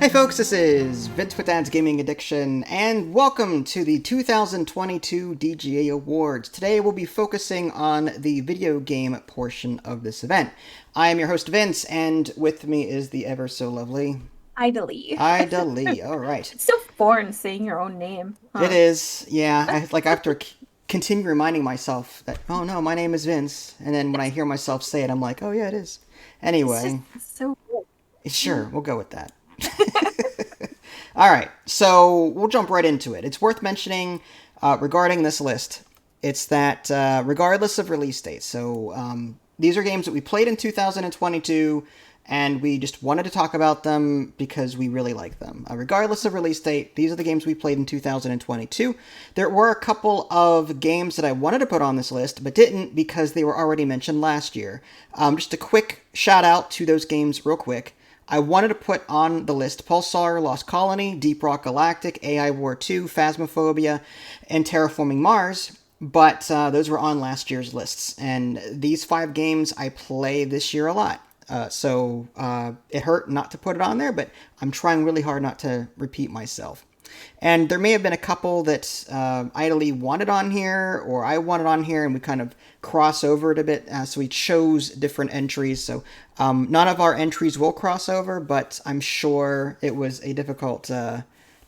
Hey folks, this is Vince with Dad's Gaming Addiction, and welcome to the 2022 DGA Awards. Today we'll be focusing on the video game portion of this event. I am your host Vince, and with me is the ever so lovely... Ida Lee. Ida Lee, alright. It's so foreign saying your own name. It Huh? is, yeah. I have to continue reminding myself that, oh no, my name is Vince, and then when I hear myself say it, I'm like, oh yeah, it is. It's Anyway, just so weird. sure, we'll go with that. All right, so we'll jump right into it. It's worth mentioning regarding this list, it's that regardless of release date, so these are games that we played in 2022, and we just wanted to talk about them because we really like them. Regardless of release date, these are the games we played in 2022. There were a couple of games that I wanted to put on this list, but didn't because they were already mentioned last year. Just a quick shout out to those games real quick. I wanted to put on the list Pulsar, Lost Colony, Deep Rock Galactic, AI War 2, Phasmophobia, and Terraforming Mars, but those were on last year's lists. And these 5 games I play this year a lot. So it hurt not to put it on there, but I'm trying really hard not to repeat myself. And there may have been a couple that Ida Lee wanted on here, or I wanted on here, and we kind of cross over it a bit. So we chose different entries. So none of our entries will cross over, but I'm sure it was a difficult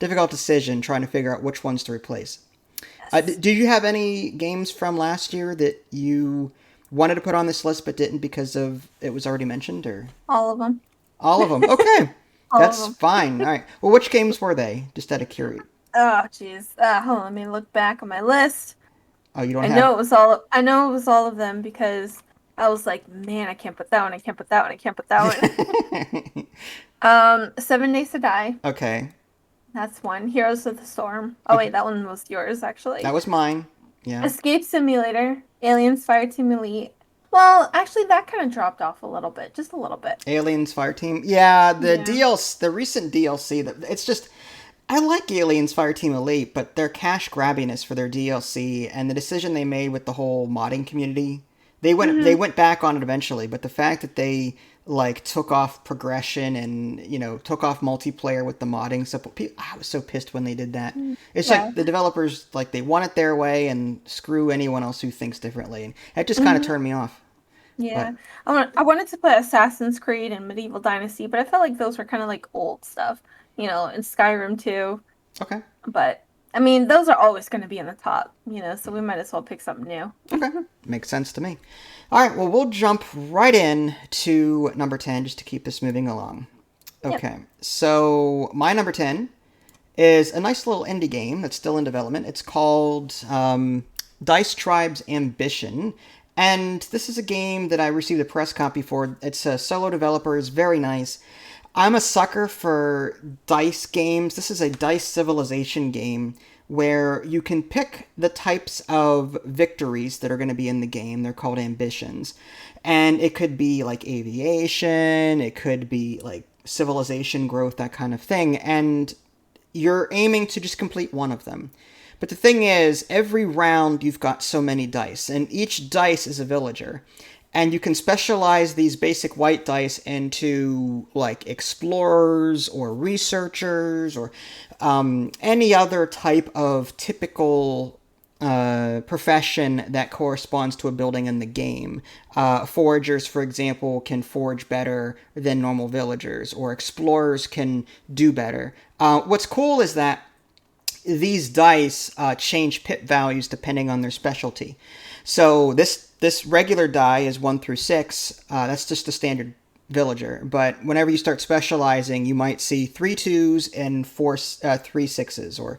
decision trying to figure out which ones to replace. Yes. Did you have any games from last year that you wanted to put on this list but didn't because of it was already mentioned, or All of them. all of them? Okay, All of that's them. fine. All right. Well, which games were they? Just out of curiosity. Oh, jeez. Hold on, let me look back on my list. Oh, you don't I have. know it was all. I know it was all of them because I was like, man, I can't put that one. I can't put that one. I can't put that one. 7 Days to Die. Okay, That's one. Heroes of the Storm. Oh okay, wait, that one was yours actually. that was mine. Yeah, Escape Simulator. Aliens Fireteam Elite. Well, actually, that kind of dropped off a little bit, just a little bit. Aliens Fireteam. Yeah, the Yeah. DLC, the recent DLC. That it's just. I like Aliens Fireteam Elite, but their cash grabbiness for their DLC and the decision they made with the whole modding community, they Hmm. went back on it eventually. But the fact that they like took off progression and took off multiplayer with the modding stuff, I was so pissed when they did that. It's Yeah. like the developers like they want it their way and screw anyone else who thinks differently, and it just kind of Hmm. turned me off. But Yeah. I wanted to put Assassin's Creed and Medieval Dynasty, but I felt like those were kind of like old stuff, and Skyrim too. okay, But I mean, those are always going to be in the top, so we might as well pick something new. okay, makes sense to me. All right, well we'll jump right in to number 10 just to keep this moving along. Yep. Okay, so my number 10 is a nice little indie game that's still in development. It's called Dice Tribe's Ambition. And this is a game that I received a press copy for. It's a solo developer, it's very nice. I'm a sucker for dice games. This is a dice civilization game where you can pick the types of victories that are going to be in the game. They're called ambitions. And it could be like aviation, it could be like civilization growth, that kind of thing. And you're aiming to just complete one of them. But the thing is, every round you've got so many dice, and each dice is a villager. And you can specialize these basic white dice into like explorers or researchers or any other type of typical profession that corresponds to a building in the game. Foragers, for example, can forage better than normal villagers, or explorers can do better. What's cool is that these dice change pip values depending on their specialty. So this regular die is 1 through 6. That's just the standard villager. But whenever you start specializing, you might see 3 2s and 3 6s, or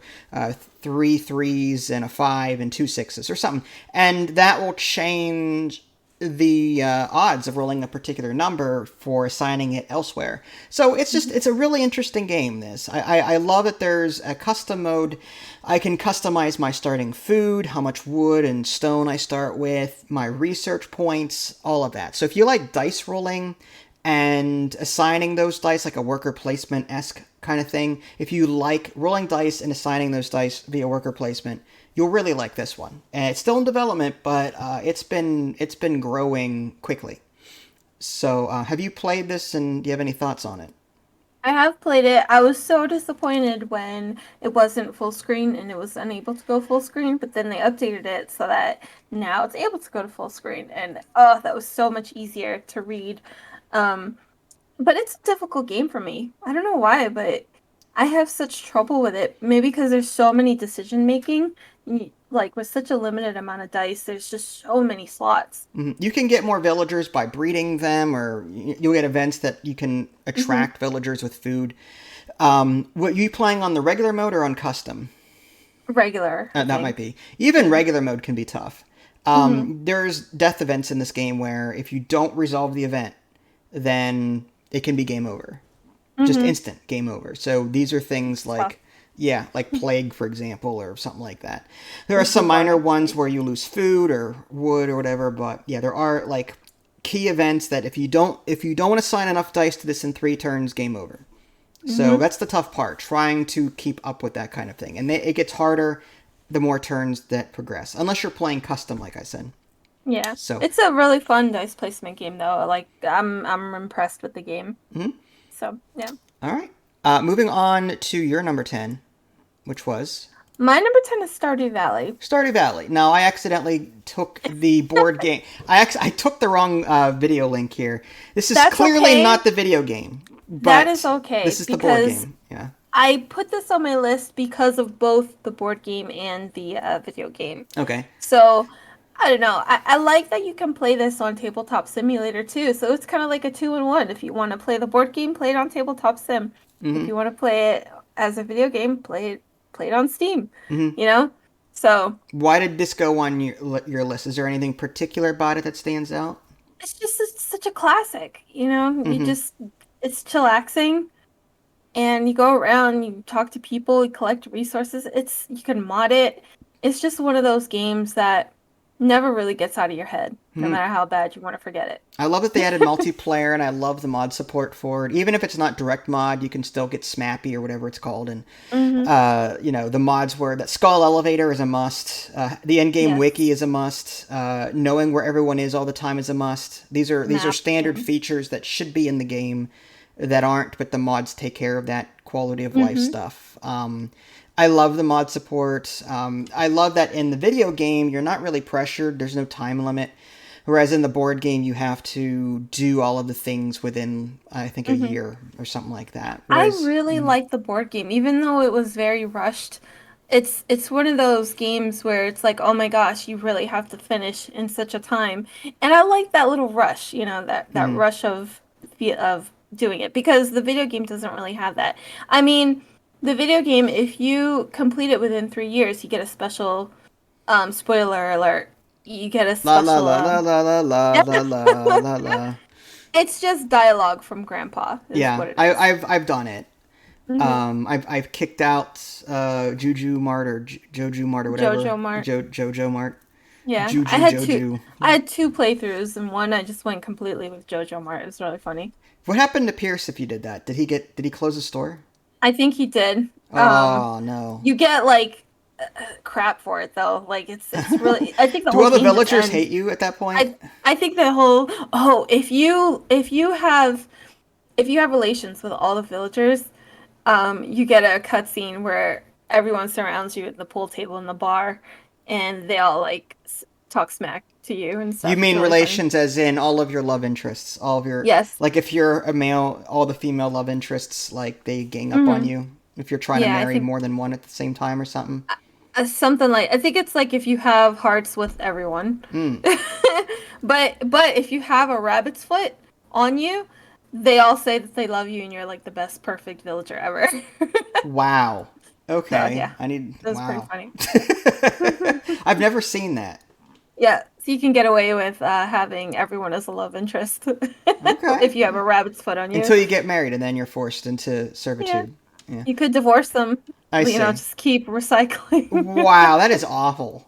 3 3s and a 5 and 2 6s, or something. And that will change the odds of rolling a particular number for assigning it elsewhere. So it's a really interesting game. I love that there's a custom mode. I can customize my starting food, how much wood and stone I start with, my research points, all of that. So if you like dice rolling and assigning those dice, like a worker placement-esque kind of thing, if you like rolling dice and assigning those dice via worker placement, you'll really like this one. And it's still in development, but it's been growing quickly. So have you played this, and do you have any thoughts on it? I have played it. I was so disappointed when it wasn't full screen and it was unable to go full screen, but then they updated it so that now it's able to go to full screen. And oh, that was so much easier to read. Um, but it's a difficult game for me. I don't know why, but I have such trouble with it. Maybe because there's so many decision making. Like with such a limited amount of dice, there's just so many slots. You can get more villagers by breeding them, or you'll get events that you can Hmm. attract villagers with food. What you playing on the regular mode or on custom? Regular, I That might think. be. Even Yeah. regular mode can be tough. Hmm. There's death events in this game where if you don't resolve the event, then it can be game over. Just Hmm. instant game over. So these are things It's tough. like, yeah, like plague, for example, or something like that. There are With the some minor water ones plague. where you lose food or wood or whatever, but yeah, there are like key events that if you don't assign enough dice to this in 3 turns, game over. So Hmm. that's the tough part, trying to keep up with that kind of thing. And it gets harder the more turns that progress, unless you're playing custom, like I said. Yeah. So, It's a really fun dice placement game though. Like I'm impressed with the game. So, yeah. all right. Moving on to your number 10, which was My number 10 is Stardew Valley. Stardew Valley. Now, I accidentally took the board game. I took the wrong video link here. This is That's clearly okay. not the video game, That is but this okay is the board because game. Yeah. I put this on my list because of both the board game and the video game. Okay. So, I don't know. I like that you can play this on Tabletop Simulator too. So it's kind of like a two in one. If you want to play the board game, play it on Tabletop Sim. If Mm-hmm. you want to play it as a video game, play it on Steam. Mm-hmm. You know? So Why did this go on your list? Is there anything particular about it that stands out? it's such a classic. You know? You Mm-hmm. just it's chillaxing and you go around, you talk to people, you collect resources. It's you can mod it. It's just one of those games that never really gets out of your head, no Mm-hmm. matter how bad you want to forget I love that they added multiplayer, and I love the mod support for it. Even if it's not direct mod, you can still get Smappy or whatever it's called. And it. the mods were that Skull Elevator is a must. The end game wiki Yes. is a must. Knowing where everyone is all the time is a must. These are standard Mapping. features that should be in the game that aren't, but the mods take care of that quality of life Mm-hmm. stuff. I love the mod support. I love that in the video game you're not really pressured. There's no time limit. Whereas in the board game, you have to do all of the things within, I think, a Mm-hmm. year or something like that. I Whereas, really like the board game, even though it was very rushed. It's one of those games where it's like, oh my gosh, you really have to finish in such a time. And I like that little rush, that mhm. rush of doing it because the video game doesn't really have that. I mean, the video game, if you complete it within 3 years, you get a special spoiler alert. You get a La la special la la la la la la la la la. it's just dialogue from Grandpa, is Yeah, what it I, is. I've done it. Mm-hmm. I've kicked out Juju Mart or Joju Mart or whatever. Jojo Mart. Jojo Mart. Yeah, Juju Joju. I had two playthroughs, and one I just went completely with Jojo Mart. It was really funny. What happened to Pierce if you did that? Did he close the store? I think he did. Oh no. You get like crap for it though. Like it's really. I think the Do whole all the game just villagers ends. hate you at that point? I think the whole if you have relations with all the villagers, you get a cutscene where everyone surrounds you at the pool table in the bar, and they all like talk smack to you and You stuff. It's mean really funny. relations as in all of your love interests, all of your Yes. like if you're a male, all the female love interests like they gang up on Hmm. you if you're trying to Yeah, I marry think more than one at the same time or something. something like I think it's like if you have hearts with everyone, Mm. but if you have a rabbit's foot on you, they all say that they love you and you're like the best perfect villager ever. Wow. So Okay. yeah, I need that was pretty wow. funny. I've never seen that. Yeah, so you can get away with having everyone as a love interest Okay. if you have a rabbit's foot on you. Until you get married and then you're forced into Yeah, servitude. Yeah. you could divorce them. I see. Just keep recycling. Wow, that is awful.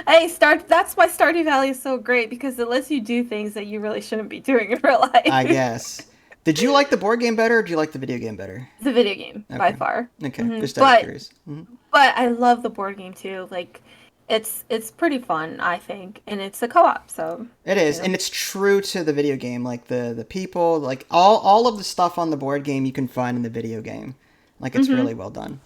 Hey, start. That's why Stardew Valley is so great because it lets you do things that you really shouldn't be doing in real I life. guess. Did you like the board game better or do you like the video game better? The video game by Okay. far. Okay. Just out of But curious. but I love the board game too. Like It's pretty fun, I think, and it's a co-op, so It you is, know. and it's true to the video game. Like the people, like all of the stuff on the board game you can find in the video game. Like it's Hmm. really well done.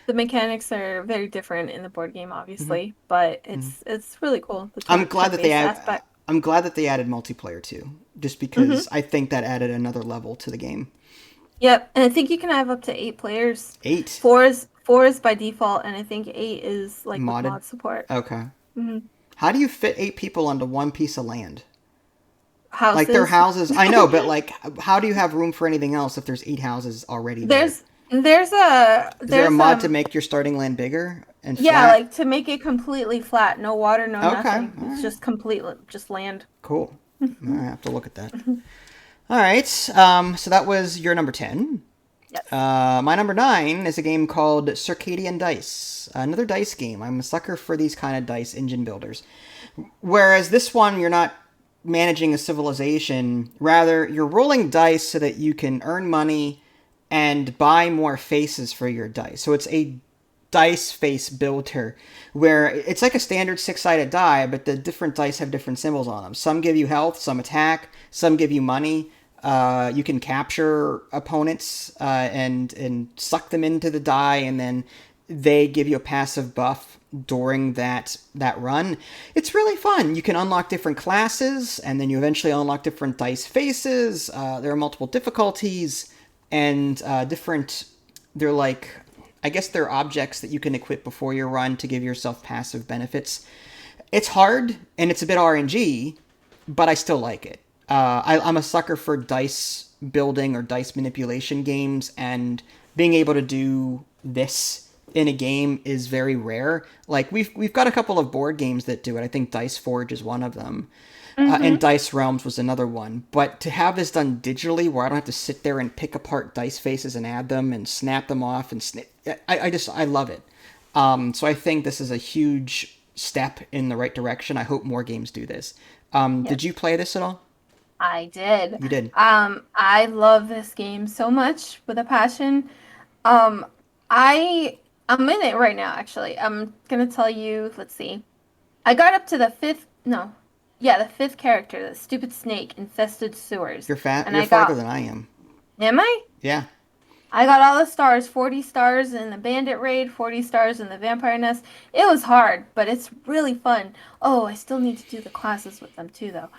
The mechanics are very different in the board game, Hmm. obviously, but Hmm. it's really cool. The I'm glad that they turn-based add. aspect. I'm glad that they added multiplayer too, just Hmm. because I think that added another level to the game. Yep, and I think you can have up to 8 players. 8 Four is by default, and I think eight is like with modded. mod support. Okay. Hmm. How do you fit 8 people onto one piece of land? Like their Houses. houses, I know, but like, how do you have room for anything else if there's 8 houses already there? Is there a there's mod to make your starting land bigger and yeah, flat? like to make it completely flat, no water, no Okay, all nothing. It's right, just complete, just land. cool. I have to look at that. All right, so that was your number 10. Yes. My number 9 is a game called Circadian Dice, another dice game. I'm a sucker for these kind of dice engine builders. Whereas this one, you're not managing a civilization. Rather, you're rolling dice so that you can earn money and buy more faces for your dice. So it's a dice face builder where it's like a standard six-sided die, but the different dice have different symbols on them. Some give you health, some attack, some give you money. You can capture opponents and suck them into the die, and then they give you a passive buff during that run. It's really fun. You can unlock different classes, and then you eventually unlock different dice faces. There are multiple difficulties and different. They're like, I guess they're objects that you can equip before your run to give yourself passive benefits. It's hard and it's a bit RNG, but I still like it. I'm a sucker for dice building or dice manipulation games, and being able to do this in a game is very rare. Like we've got a couple of board games that do it. I think Dice Forge is one of them, and Mm-hmm. Dice Realms was another one. But to have this done digitally, where I don't have to sit there and pick apart dice faces and add them and snap them off I love it. So I think this is a huge step in the right direction. I hope more games do this. Did you Yes, play this at all? I did. You did. I love this game so much with a passion. Um, I'm in it right now, actually. I'm gonna tell you, let's see. I got up to the fifth, no, yeah, the fifth character, the stupid snake infested sewers. You're fat. And You're I farther got, than I am. am I? Yeah. I got all the stars, 40 stars in the bandit raid, 40 stars in the vampire nest. It was hard, but it's really fun. Oh, I still need to do the classes with them too, though.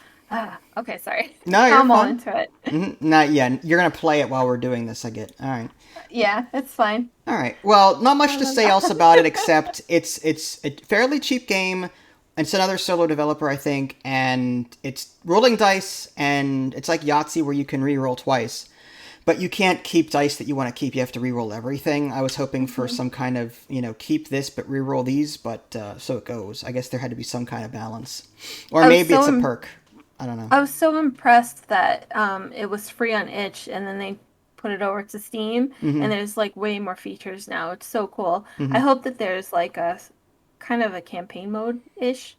Okay, sorry. No, Now you're I'm all fine. into it. Not yet. You're gonna play it while we're doing this. I get. All right. Yeah, it's fine. All right. Well, not much to say else about it Um, except it's a fairly cheap game. It's another solo developer, I think, and it's rolling dice, and it's like Yahtzee where you can re-roll twice, but you can't keep dice that you want to keep. You have to re-roll everything. I was hoping for Mhm. some kind of keep this but re-roll these, but so it goes. I guess there had to be some kind of balance, or I was maybe so it's a im- perk. I don't know. I was so impressed that it was free on itch and then they put it over to Steam Mm-hmm. and there's like way more features now. It's so cool. I Mm-hmm. hope that there's like a kind of a campaign mode-ish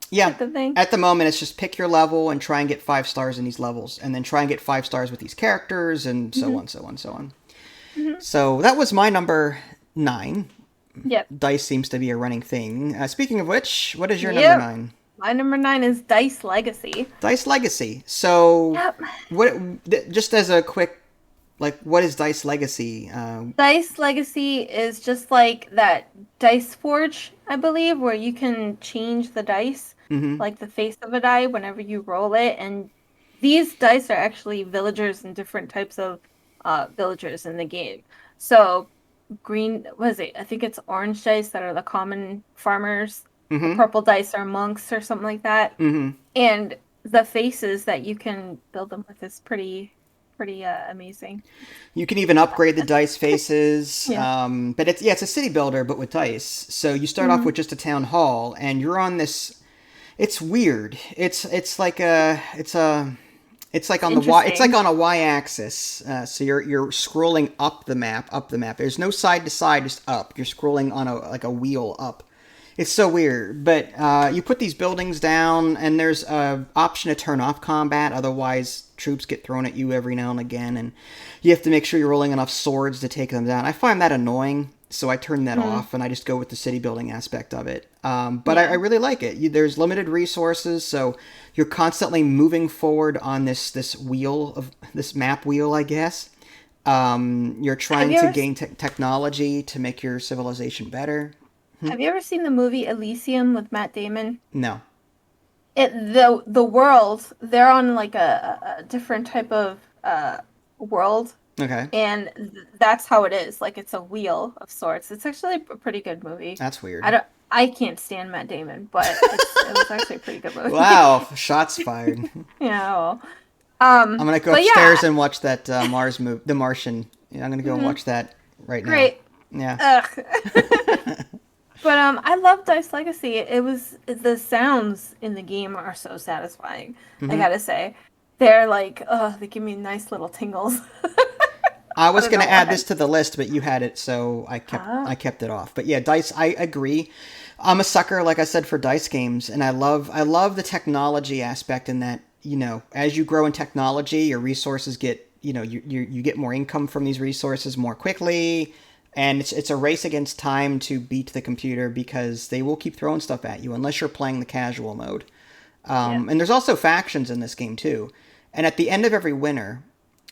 Yeah. type of thing. At the moment, it's just pick your level and try and get 5 stars in these levels, and then try and get 5 stars with these characters, and so Hmm. on, so on, so on. Hmm. So that was my number 9. Yep. Dice seems to be a running thing. Speaking of which, what is your number Yep. 9? My number nine is Dice Legacy. Dice Legacy. So, Yep. what? Just as a quick, like, what is Dice Legacy? Dice Legacy is just like that Dice Forge, I believe, where you can change the dice, Mm-hmm. like the face of a die, whenever you roll it. And these dice are actually villagers and different types of villagers in the game. So, green, what is it? I think it's orange dice that are the common farmers. The Mm-hmm. purple dice are monks or something like that. Mm-hmm. And the faces that you can build them with is pretty amazing. You can even upgrade the dice faces, Yeah. but it's a city builder, but with dice. So you start off Hmm. with just a town hall, and you're on this. It's weird. It's like It's on the y. It's like interesting. on a y-axis. So you're scrolling up the map, up the map. There's no side to side, just up. You're scrolling on a wheel up. It's so weird, but you put these buildings down, and there's a option to turn off combat. Otherwise, troops get thrown at you every now and again, and you have to make sure you're rolling enough swords to take them down. I find that annoying, so I turn that off and I just go with the city building aspect of it. But Yeah. I really like it. There's limited resources, so you're constantly moving forward on this wheel of this map wheel, I guess. You're Have trying you to ever gain technology to make your civilization better. have you ever seen the movie Elysium with Matt Damon? No. The world, they're on like a different type of world, Okay. and that's how it is. Like it's a wheel of sorts. It's actually a pretty good movie. That's I weird. don't I can't stand Matt Damon, but it was actually a pretty good movie. Wow, shots fired. Yeah. Well, I'm gonna go but yeah. upstairs and watch that Mars movie, The Martian. Yeah, I'm gonna go and Mhm, watch that right now. great. Yeah. Ugh. But I love Dice Legacy. It was the sounds in the game are so satisfying. I hmm gotta say, they're like, they give me nice little tingles. I I was don't gonna know add why. this to the list, but you had it, so I Ah, kept it off. But yeah, dice. I agree. I'm a sucker, like I said, for dice games, and I love the technology aspect in that. As you grow in technology, your resources get you get more income from these resources more quickly, and it's a race against time to beat the computer because they will keep throwing stuff at you unless you're playing the casual mode. yeah, And there's also factions in this game too. And at the end of every winter,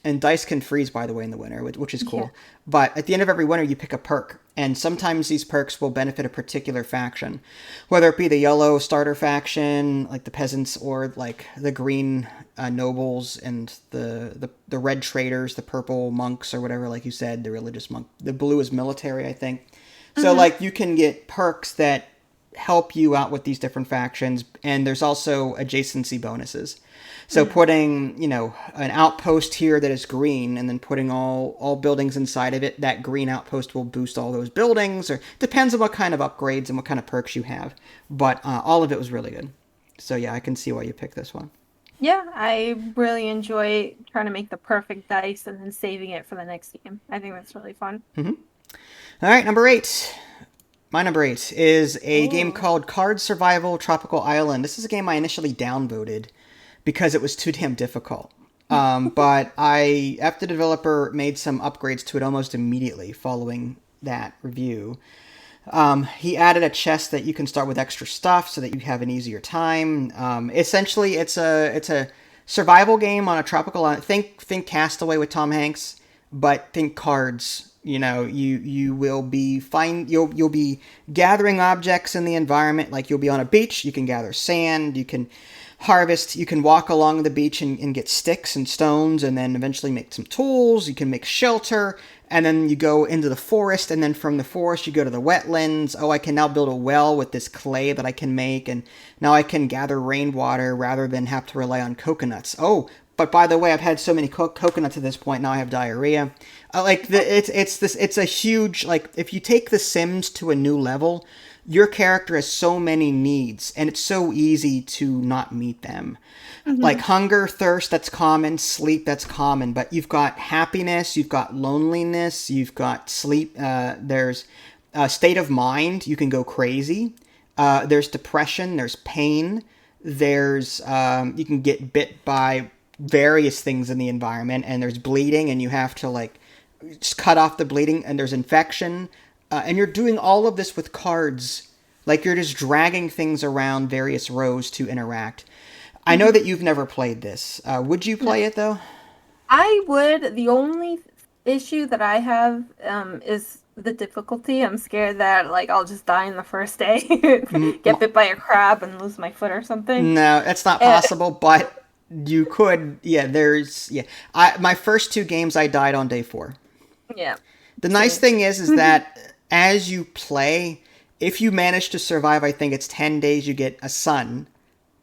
and dice can freeze, by the way, in the winter, which is yeah. cool. But at the end of every winter, you pick a perk, and sometimes these perks will benefit a particular faction, whether it be the yellow starter faction, like the peasants, or like the green nobles and the red traders, the purple monks, or whatever, like you said, the religious monk. The blue is military, I think. So Mm-hmm. like you can get perks that help you out with these different factions, and there's also adjacency bonuses. So Mm. putting, an outpost here that is green, and then putting all buildings inside of it, that green outpost will boost all those buildings, or depends on what kind of upgrades and what kind of perks you have. But all of it was really good. So yeah, I can see why you picked this one. Yeah, I really enjoy trying to make the perfect dice and then saving it for the next game. I think that's really fun. All right, number 8. My number 8 is a game Oh. called Card Survival Tropical Island. This is a game I initially downvoted because it was too damn difficult. But after the developer made some upgrades to it almost immediately following that review, he added a chest that you can start with extra stuff so that you have an easier time. Essentially, it's a survival game on a tropical island. Think Castaway with Tom Hanks, but think cards. You will be you'll be gathering objects in the environment. Like you'll be on a beach, you can gather sand, you can harvest, you can walk along the beach and get sticks and stones, and then eventually make some tools. You can make shelter, and then you go into the forest, and then from the forest you go to the wetlands. Oh, I can now build a well with this clay that I can make, and now I can gather rainwater rather than have to rely on coconuts. Oh, but by the way, I've had so many coconuts at this point. Now I have diarrhea. It's a huge, like, if you take The Sims to a new level, your character has so many needs, and it's so easy to not meet them. Mm-hmm. Like hunger, thirst, that's common. Sleep, that's common. But you've got happiness, you've got loneliness, you've got sleep. There's a state of mind. You can go crazy. There's depression. There's pain. There's you can get bit by various things in the environment, and there's bleeding, and you have to like just cut off the bleeding, and there's infection, and you're doing all of this with cards. Like you're just dragging things around various rows to interact. I know Mm-hmm. that you've never played this. Would you play No. it though? I would. The only issue that I have is the difficulty. I'm scared that like I'll just die in the first day, Mm, get bit by a crab and lose my foot or something. no, that's not Uh, possible. But you could. Yeah, there's. My first two games, I died on day 4. yeah, The nice same. thing is that as you play, if you manage to survive, I think it's 10 days, you get a sun,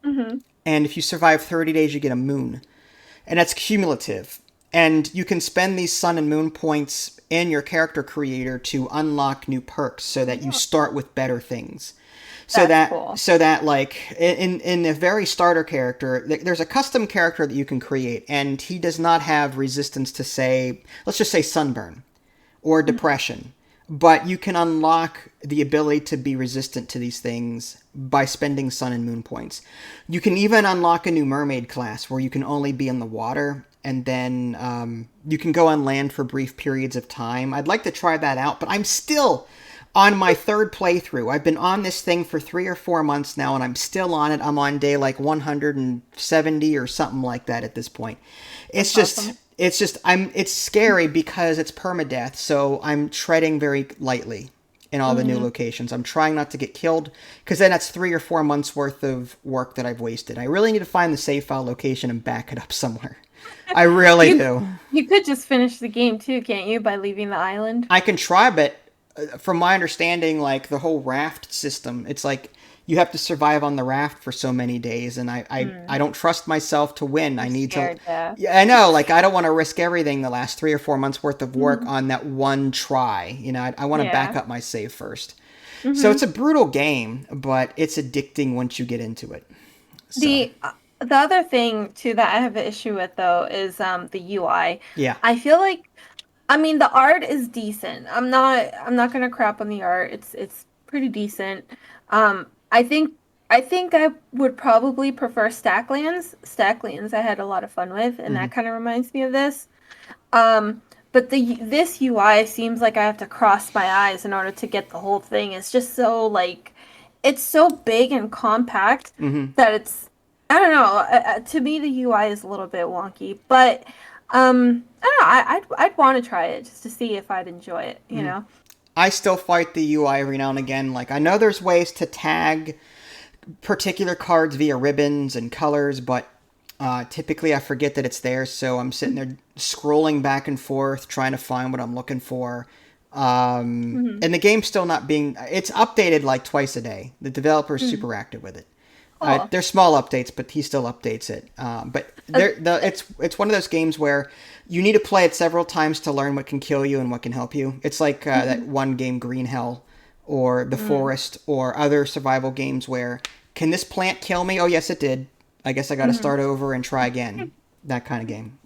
Hmm. and if you survive 30 days, you get a moon, and that's cumulative. And you can spend these sun and moon points in your character creator to unlock new perks so that you Oh, start with better things. So that's that cool. so that like in a very starter character, there's a custom character that you can create, and he does not have resistance to, say, let's just say sunburn or depression. But you can unlock the ability to be resistant to these things by spending sun and moon points. You can even unlock a new mermaid class where you can only be in the water, and then you can go on land for brief periods of time. I'd like to try that out, but I'm still on my third playthrough. I've been on this thing for 3 or 4 months now, and I'm still on it. I'm on day like 170 or something like that at this point. It's That's just, awesome. it's scary because it's permadeath, so I'm treading very lightly in all the new locations. I'm trying not to get killed, because then that's 3 or 4 months worth of work that I've wasted. I really need to find the save file location and back it up somewhere. I really do. You could just finish the game too, can't you, by leaving the island? I can try, but from my understanding, like the whole raft system, it's like you have to survive on the raft for so many days, and I don't trust myself to win. I I'm need to. scared, yeah. Yeah, I know. Like I don't want to risk everything the last 3 or 4 months worth of work on that one try. You know, I want to back Yeah. up my save first. So it's a brutal game, but it's addicting once you get into it. So The other thing too that I have an issue with though is the UI. yeah. I feel like I mean the art is decent. I'm not gonna crap on the art. It's pretty decent. I think I would probably prefer Stacklands. Stacklands I had a lot of fun with, and Hmm. that kind of reminds me of this. But this UI seems like I have to cross my eyes in order to get the whole thing. It's just so like it's so big and compact Hmm. that it's I don't know. To me, the UI is a little bit wonky, but I don't know. I'd want to try it just to see if I'd enjoy it. You Hmm. know. I still fight the UI every now and again. Like I know there's ways to tag particular cards via ribbons and colors, but typically I forget that it's there, so I'm sitting there scrolling back and forth trying to find what I'm looking for. Hmm. And the game's still not being. It's updated like twice a day. The developer's Mm, super active with it. cool. They're small updates, but he still updates it. But it's one of those games where you need to play it several times to learn what can kill you and what can help you. It's like that Hmm. one game, Green Hell, or The Forest, or other survival games where can this plant kill me? Oh yes, it did. I guess I got to Hmm. start over and try again. That kind of game.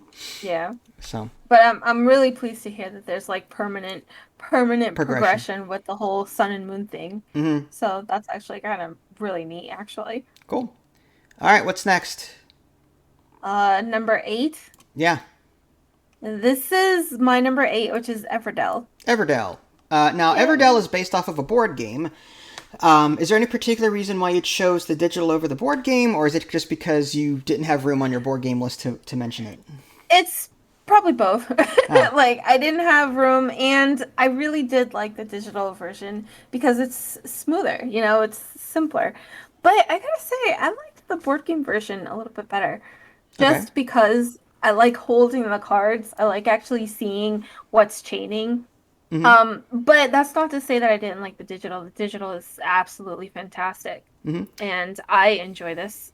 Yeah. So But I'm really pleased to hear that there's like permanent progression. progression with the whole sun and moon thing. Hmm. So that's actually kind of really neat, actually. Cool. All right, what's next? Number 8. Yeah, This is my number 8, which is Everdell. Everdale. Now, Everdale Yay. is based off of a board game. Is there any particular reason why you chose the digital over the board game, or is it just because you didn't have room on your board game list to mention it? It's probably both. Ah, Like I didn't have room, and I really did like the digital version because it's smoother. You know, it's simpler. But I gotta say, I liked the board game version a little bit better, okay. just because I like holding the cards. I like actually seeing what's chaining. Mm-hmm. But that's not to say that I didn't like the digital. The digital is absolutely fantastic, Mm-hmm. and I enjoy this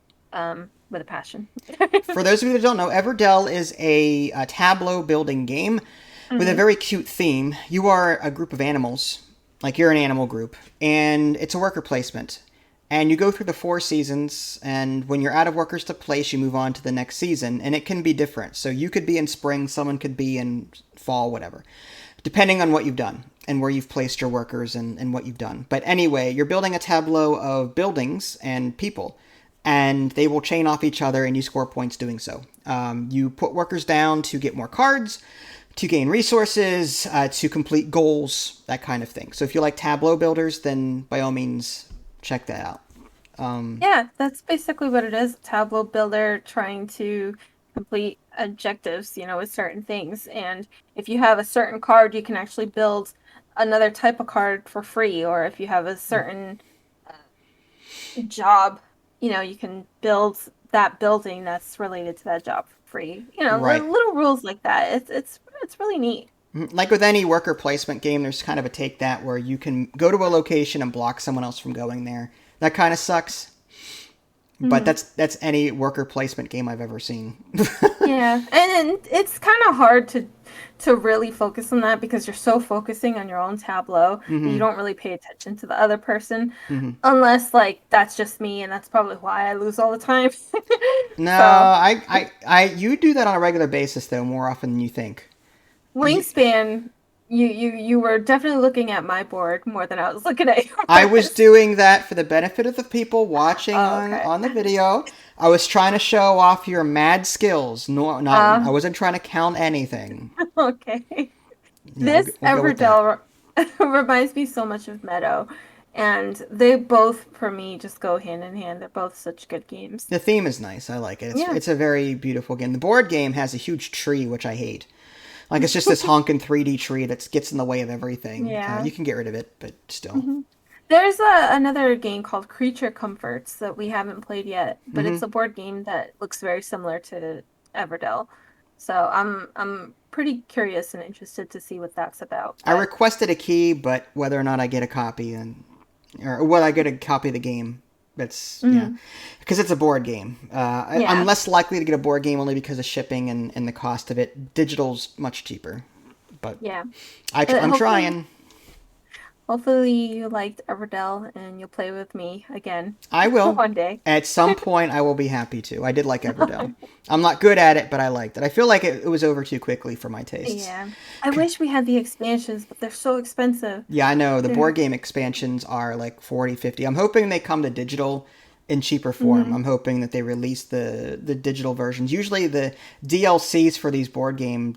with a passion. For those of you that don't know, Everdell is a tableau building game with a Hmm. very cute theme. You are a group of animals, like you're an animal group, and it's a worker placement. And you go through the 4 seasons, and when you're out of workers to place, you move on to the next season, and it can be different. So you could be in spring, someone could be in fall, whatever, depending on what you've done and where you've placed your workers and what you've done. But anyway, you're building a tableau of buildings and people, and they will chain off each other, and you score points doing so. You put workers down to get more cards, to gain resources, to complete goals, that kind of thing. So if you like tableau builders, then by all means, check that out. Um, Yeah, that's basically what it is. A tableau builder trying to complete objectives, with certain things. And if you have a certain card, you can actually build another type of card for free. Or if you have a certain job, you can build that building that's related to that job for free. right. Little rules like that. It's really neat. Like with any worker placement game, there's kind of a take that where you can go to a location and block someone else from going there. That kind of sucks, but Mhm. that's any worker placement game I've ever seen. Yeah, and it's kind of hard to really focus on that because you're so focusing on your own tableau that you Hmm. don't really pay attention to the other person, Hmm. unless like that's just me, and that's probably why I lose all the time. No, So, you do that on a regular basis though, more often than you think. You, Wingspan, you were definitely looking at my board more than I was looking at I was yours. doing that for the benefit of the people watching Oh, on okay. on the video. I was trying to show off your mad skills. No, not I Uh, wasn't trying to count anything. okay. Yeah, This we'll go with that. Everdale reminds me so much of Meadow, and they both, for me, just go hand in hand. They're both such good games. The theme is nice. I like it. Yeah. It's a very beautiful game. The board game has a huge tree, which I hate. Like it's just this honking 3D tree that gets in the way of everything. Yeah. You can get rid of it, but still. hmm There's another game called Creature Comforts that we haven't played yet, but Hmm. it's a board game that looks very similar to Everdell. So I'm pretty curious and interested to see what that's about. I But requested a key, but whether or not I get a copy and or whether I get a copy of the game, that's yeah, mhm. because it's a board game. I'm Yeah, less likely to get a board game only because of shipping and the cost of it. Digital's much cheaper, but yeah. But I'm hopefully trying. hopefully you liked Everdell and you'll play with me again I will. one day. At some point, I will be happy to. I did like Everdell. I'm not good at it, but I liked it. I feel like it was over too quickly for my tastes. Yeah. I wish we had the expansions, but they're so expensive. Yeah, I know. The board They're game expansions are like 40, 50. I'm hoping they come to digital in cheaper form. mhm. I'm hoping that they release the digital versions. Usually the DLCs for these board game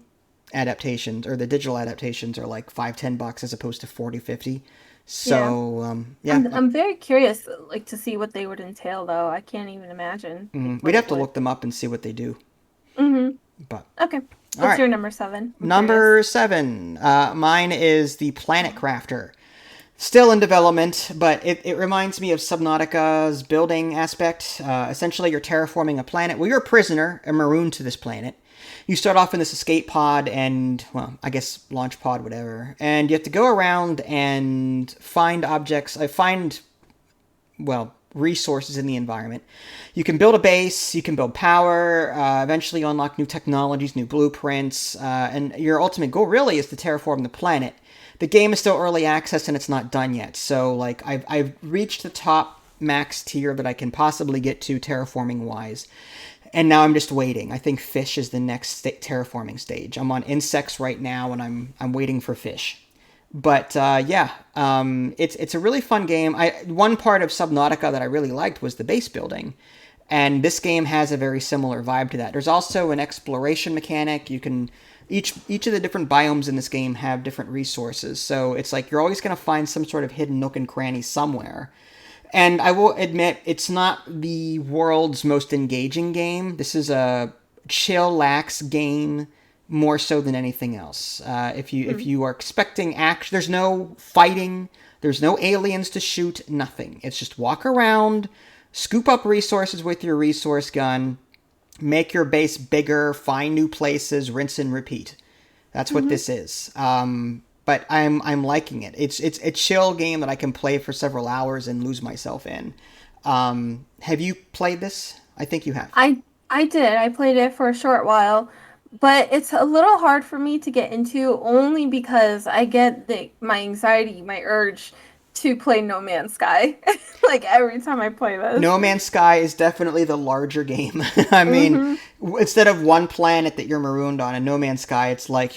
adaptations or the digital adaptations are like 5, $10 as opposed to 40, 50. Yeah. So, yeah. I'm very curious like to see what they would entail though. I can't even imagine like We'd what have it to would. look them up and see what they do. Mm-hmm. But, Okay. all What's right. your number seven? I'm curious. Number 7. Mine is the Planet Crafter. Still in development, but it reminds me of Subnautica's building aspect. Essentially, you're terraforming a planet. Well, you're a prisoner and marooned to this planet. You start off in this escape pod and, well, I guess launch pod, whatever. And you have to go around and find objects. Well, resources in the environment. You can build a base, you can build power, eventually unlock new technologies, new blueprints, and your ultimate goal really is to terraform the planet. The game is still early access and it's not done yet, so like I've reached the top max tier that I can possibly get to terraforming wise. And now I'm just waiting. I think fish is the next terraforming stage. I'm on insects right now, and I'm waiting for fish. But yeah, it's a really fun game. One part of Subnautica that I really liked was the base building, and this game has a very similar vibe to that. There's also an exploration mechanic. You can each of the different biomes in this game have different resources, so it's like you're always going to find some sort of hidden nook and cranny somewhere. And I will admit, it's not the world's most engaging game. This is a chill, lax game more so than anything else. If Hmm. you are expecting action, there's no fighting, there's no aliens to shoot, nothing. It's just walk around, scoop up resources with your resource gun, make your base bigger, find new places, rinse and repeat. That's what Hmm. this is. But I'm liking it. It's a chill game that I can play for several hours and lose myself in. Have you played this? I think you have. I did. I played it for a short while, but it's a little hard for me to get into only because I get my anxiety, my urge to play No Man's Sky. Like every time I play this. No Man's Sky is definitely the larger game. I mean, Hmm. instead of one planet that you're marooned on in No Man's Sky, it's like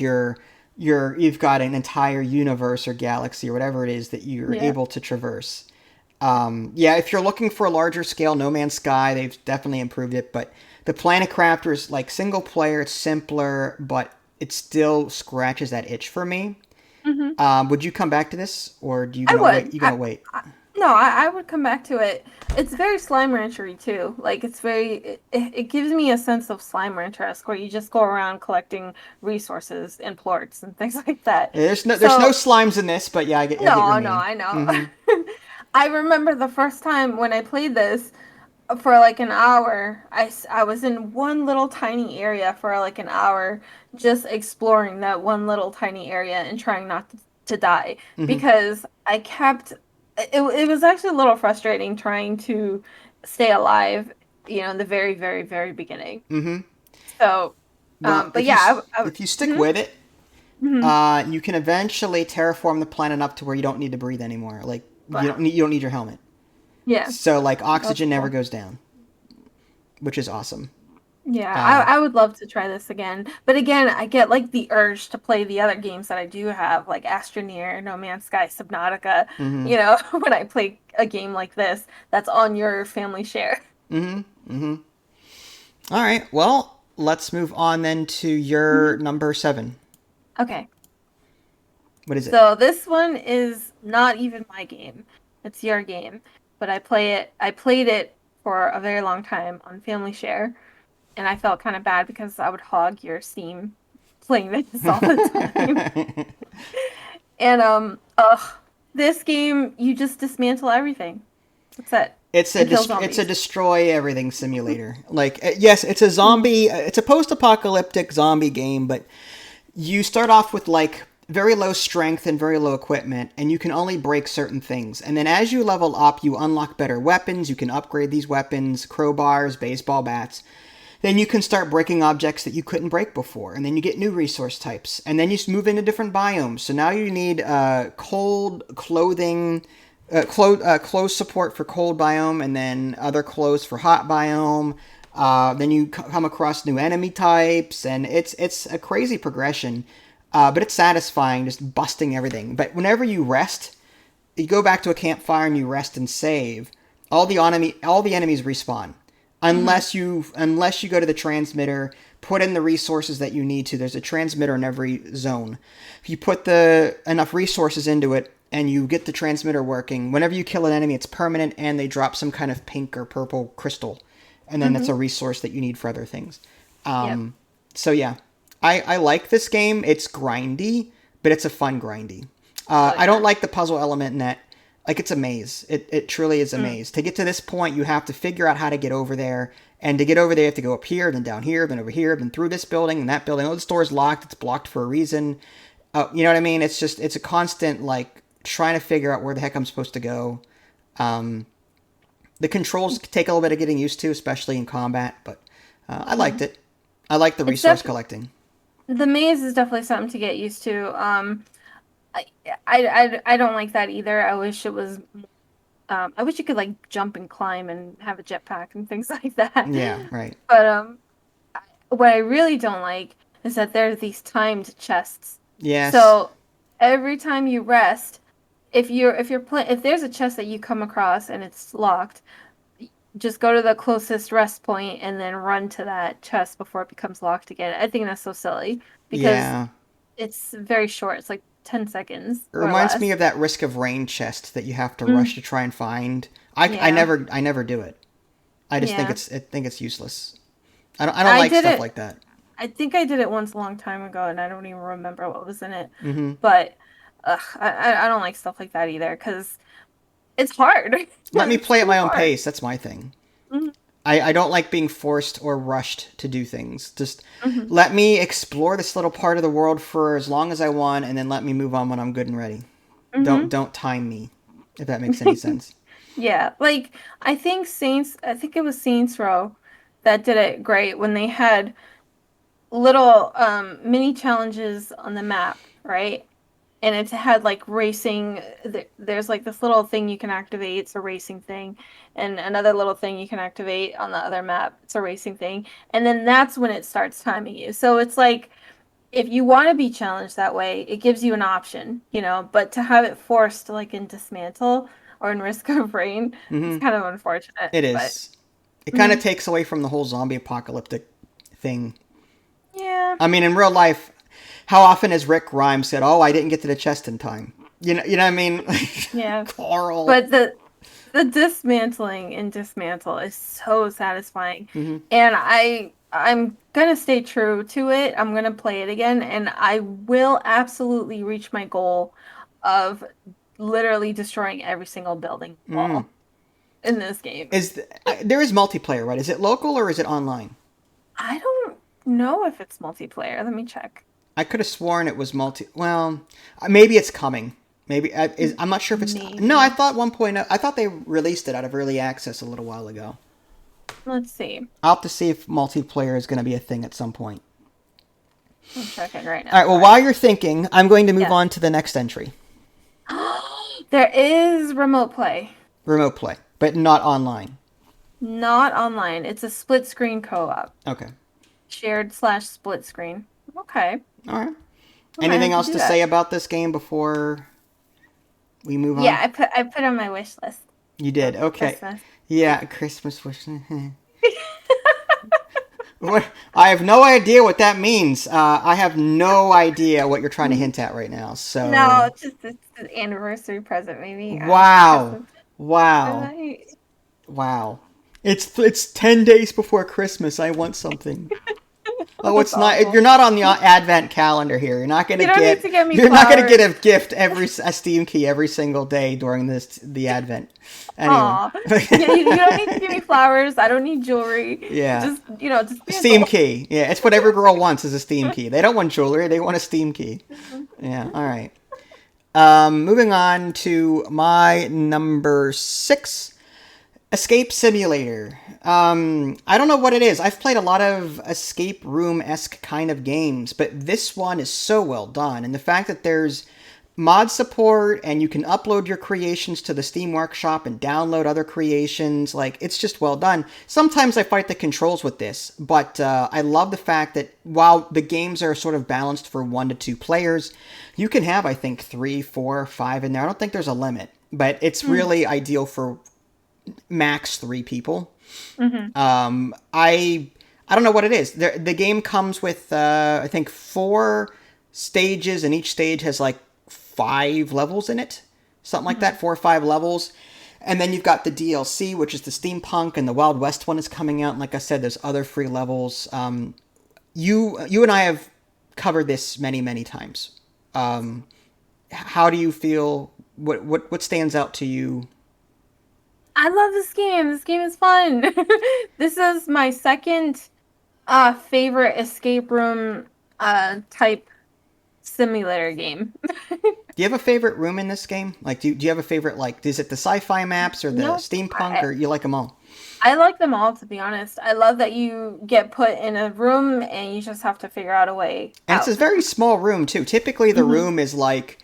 you've got an entire universe or galaxy or whatever it is that you're Yeah. able to traverse. Yeah, if you're looking for a larger scale No Man's Sky, they've definitely improved it. But the Planet Crafter is like single player, it's simpler, but it still scratches that itch for me. Hmm. Would you come back to this, or do you I gonna wait? would. You gonna wait? No, I would come back to it. It's very Slime Ranchery too. Like it's it gives me a sense of Slime Rancher-esque where you just go around collecting resources and plorts and things like that. There's no So slimes in this, but yeah, I get your no, no, meaning. I know. Mm-hmm. I remember the first time when I played this for like an hour. I was in one little tiny area for like an hour, just exploring that one little tiny area and trying not to die Mm-hmm. because I kept it was actually a little frustrating trying to stay alive, in the very, very, very beginning. Mm-hmm. So, Well, but yeah, if you stick mhm, with it, mhm. you can eventually terraform the planet up to where you don't need to breathe anymore. Like Wow. you don't need your helmet. Yeah, So like that's oxygen never cool. goes down, which is awesome. Yeah, Uh, I would love to try this again. But again, I get like the urge to play the other games that I do have, like Astroneer, No Man's Sky, Subnautica. mm-hmm. When I play a game like this, that's on your family share. Mm-hmm. Mm-hmm. All right. Well, let's move on then to your Mhm. number 7. Okay. What is it? So this one is not even my game. It's your game. But I played it for a very long time on Family Share, and I felt kind of bad because I would hog your Steam playing this all the time. And this game you just dismantle everything. That's it. And kill It's a zombies. destroy everything simulator. Like yes, it's a Mhm. zombie. It's a post-apocalyptic zombie game, but you start off with like very low strength and very low equipment, and you can only break certain things. And then as you level up, you unlock better weapons. You can upgrade these weapons, crowbars, baseball bats. Then you can start breaking objects that you couldn't break before, and then you get new resource types, and then you move into different biomes. So now you need cold clothing, clothes support for cold biome, and then other clothes for hot biome. Then you come across new enemy types, and it's a crazy progression, but it's satisfying just busting everything. But whenever you rest, you go back to a campfire and you rest and save. All the enemies respawn Mhm. unless you go to the transmitter, put in the resources that you need to. There's a transmitter in every zone. If you put the enough resources into it and you get the transmitter working, whenever you kill an enemy, it's permanent and they drop some kind of pink or purple crystal, and then that's a Mhm. resource that you need for other things. Yep. So yeah, I like this game. It's grindy, but it's a fun grindy. Oh I don't yeah. like the puzzle element in that. Like it's a maze. It truly is a Mm. maze. To get to this point, you have to figure out how to get over there. And to get over there, you have to go up here, then down here, then over here, then through this building and that building. Oh, the door's locked. It's blocked for a reason. You know what I mean? It's a constant like trying to figure out where the heck I'm supposed to go. Um, the controls take a little bit of getting used to, especially in combat. But I liked Mhm. it. I like the It's resource def collecting. the maze is definitely something to get used to. I, I don't like that either. I wish it was. I wish you could like jump and climb and have a jetpack and things like that. Yeah, right. But what I really don't like is that there are these timed chests. Yes. So every time you rest, if there's a chest that you come across and it's locked, just go to the closest rest point and then run to that chest before it becomes locked again. I think that's so silly because Yeah. it's very short. It's like 10 seconds It or reminds me less. of that Risk of Rain chest that you have to rush Mm, to try and find. yeah. I never do it. I just Yeah. think it's useless. I don't I like did stuff it. like that. I think I did it once a long time ago and I don't even remember what was in it. Hmm. But I don't like stuff like that either because it's hard. Let me It's play at too my own hard. pace. That's my thing. Hmm. I don't like being forced or rushed to do things. Just Hmm. let me explore this little part of the world for as long as I want, and then let me move on when I'm good and ready. Hmm. Don't time me, if that makes any sense. Yeah, like I think it was Saints Row that did it great when they had little mini challenges on the map, right? And it had like racing there's like this little thing you can activate, it's a racing thing, and another little thing you can activate on the other map, it's a racing thing. And then that's when it starts timing you. So it's like if you want to be challenged that way, it gives you an option, but to have it forced like in Dismantle or in Risk of Rain, it's Hmm. kind of unfortunate, It but is. It kind of mhm. takes away from the whole zombie apocalyptic thing. Yeah, I mean, in real life, how often has Rick Grimes said, "Oh, I didn't get to the chest in time"? You know what I mean? yeah. Carl. But the dismantling in Dismantle is so satisfying. Hmm. And I'm gonna stay true to it. I'm gonna play it again and I will absolutely reach my goal of literally destroying every single building Mm. wall in this game. There is multiplayer, right? Is it local or is it online? I don't know if it's multiplayer. Let me check. I could have sworn it was multi. Well, maybe it's coming. Maybe I'm not sure if it's. No, I Maybe. thought 1.0. I thought they released it out of early access a little while ago. Let's see. I'll have to see if multiplayer is going to be a thing at some point. I'm checking right All now right. Well, for you. while you're thinking, I'm going to move Yeah. on to the next entry, There is remote play. remote play, but not online. Not online. It's a split screen co-op. Okay. Shared/split screen. Okay. All right. I might Anything have to else do to say that. about this game before we move Yeah, on? I put on my wish list You did. for Okay. Christmas. Yeah, Christmas wish. I have no idea what that means. I have no idea what you're trying to hint at right now. So, No, it's an anniversary present, maybe. wow, Christmas. wow, Right. wow. It's 10 days before Christmas. I want something. Oh, That's it's not. awful. You're not on the Advent calendar here. You're not gonna You don't need get. to get me You're not gonna get flowers. a gift a Steam key every single day during the Advent. Anyway, Aw. You don't need to give me flowers. I don't need jewelry. yeah, Just a be Steam adult. key. Yeah, it's what every girl wants is a Steam key. They don't want jewelry. They want a Steam key. Yeah. All right. Moving on to my number 6. Escape Simulator. I don't know what it is. I've played a lot of escape room-esque kind of games, but this one is so well done. And the fact that there's mod support and you can upload your creations to the Steam Workshop and download other creations, like, it's just well done. Sometimes I fight the controls with this, but I love the fact that while the games are sort of balanced for 1 to 2 players, you can have, I think, 3, 4, 5 in there. I don't think there's a limit, but it's really ideal for max 3 people. Mm-hmm. I don't know what it is. The game comes with I think 4 stages, and each stage has like 5 levels in it, something like that, 4 or 5 levels. And then you've got the DLC, which is the steampunk, and the Wild West one is coming out. And like I said, there's other free levels. You and I have covered this many times. How do you feel? What stands out to you? I love this game. This game is fun. This is my second favorite escape room type simulator game. Do you have a favorite room in this game? Like, do you have a favorite, like, is it the sci-fi maps or the No, steampunk, or you like them all? I like them all, to be honest. I love that you get put in a room and you just have to figure out a way And it's a out. very small room, too. Typically, the Hmm. room is like,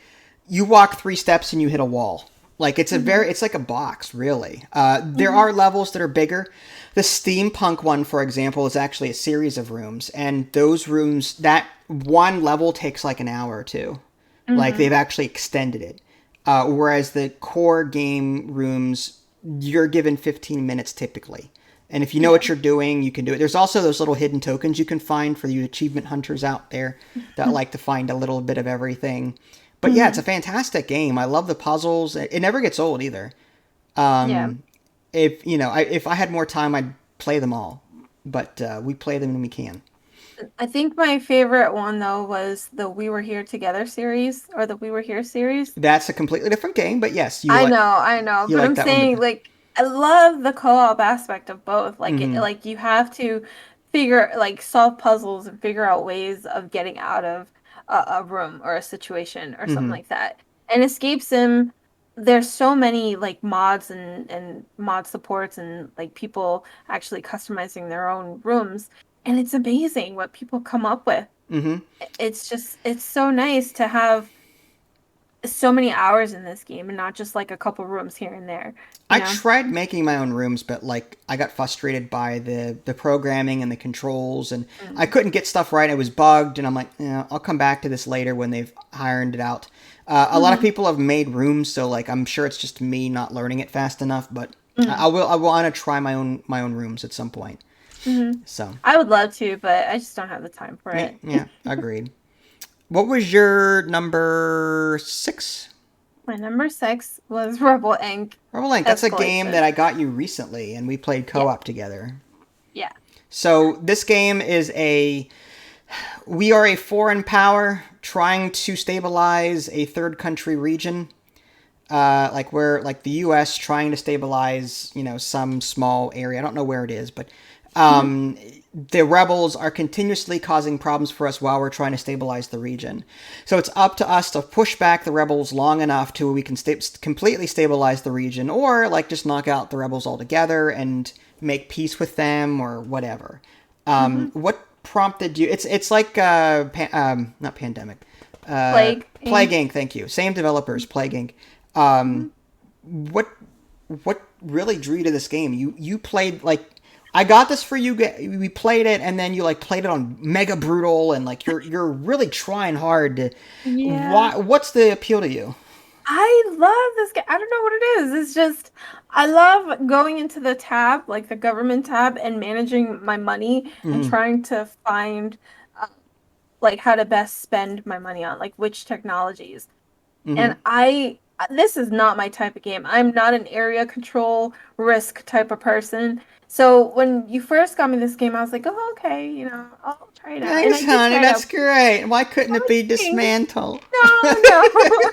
you walk 3 steps and you hit a wall. Like, Hmm. it's like a box, really. There Hmm. are levels that are bigger. The steampunk one, for example, is actually a series of rooms. And those rooms, that one level takes like an hour or two. Like, Hmm. they've actually extended it. Whereas the core game rooms, you're given 15 minutes typically. And if you know Yeah. what you're doing, you can do it. There's also those little hidden tokens you can find for you achievement hunters out there that like to find a little bit of everything. But yeah, it's Hmm. a fantastic game. I love the puzzles. It never gets old either. Yeah. If if I had more time, I'd play them all. But we play them when we can. I think my favorite one though was the We Were Here Together series or the We Were Here series. That's a completely different game, but yes, I know, you but like I'm that one the saying best. like I love the co-op aspect of both. Mm-hmm. Like you have to solve puzzles and figure out ways of getting out of a room or a situation or something Mm-hmm. like that. And Escape Sim, there's so many like mods and mod supports and like people actually customizing their own rooms, and it's amazing what people come up with. Mm-hmm. It's so nice to have so many hours in this game and not just like a couple rooms here and there, you I know? tried making my own rooms, but like I got frustrated by the programming and the controls, and I Mhm. couldn't get stuff right. It was bugged, and I'm like, I'll come back to this later when they've ironed it out. A lot of Mhm. people have made rooms, so like I'm sure it's just me not learning it fast enough. But Mhm. I want to try my own rooms at some point. Mhm. So I would love to, but I just don't have the time for yeah, it. yeah, agreed. What was your number 6? My number 6 was Rebel Inc. Rebel Link. That's a game that Escalation. I got you recently, and we played Yeah. co-op together. Yeah. So this game is we are a foreign power trying to stabilize a third country region. Like we're like the U.S. trying to stabilize, some small area. I don't know where it is, but Mhm. the rebels are continuously causing problems for us while we're trying to stabilize the region. So it's up to us to push back the rebels long enough till we can completely stabilize the region, or like just knock out the rebels altogether and make peace with them or whatever. Mhm. What prompted you? It's like not pandemic, Plague Plague Inc. Inc. Thank you. Same developers, Plague Inc. Mhm. What what really drew you to this game? You played like I got this for you. We played it, and then you like played it on mega brutal, and like you're really trying hard to. Yeah. Why? What's the appeal to you? I love this game. I don't know what it is. It's just I love going into the tab, like the government tab, and managing my money and Hmm. trying to find uh, like how to best spend my money on, like which technologies. Hmm. And this is not my type of game. I'm not an area control risk type of person. So when you first got me this game, I was like, oh, okay, I'll try it out. And Thanks, I did honey. try it That's out. great. Why couldn't it Oh, be thanks. dismantled? No, no.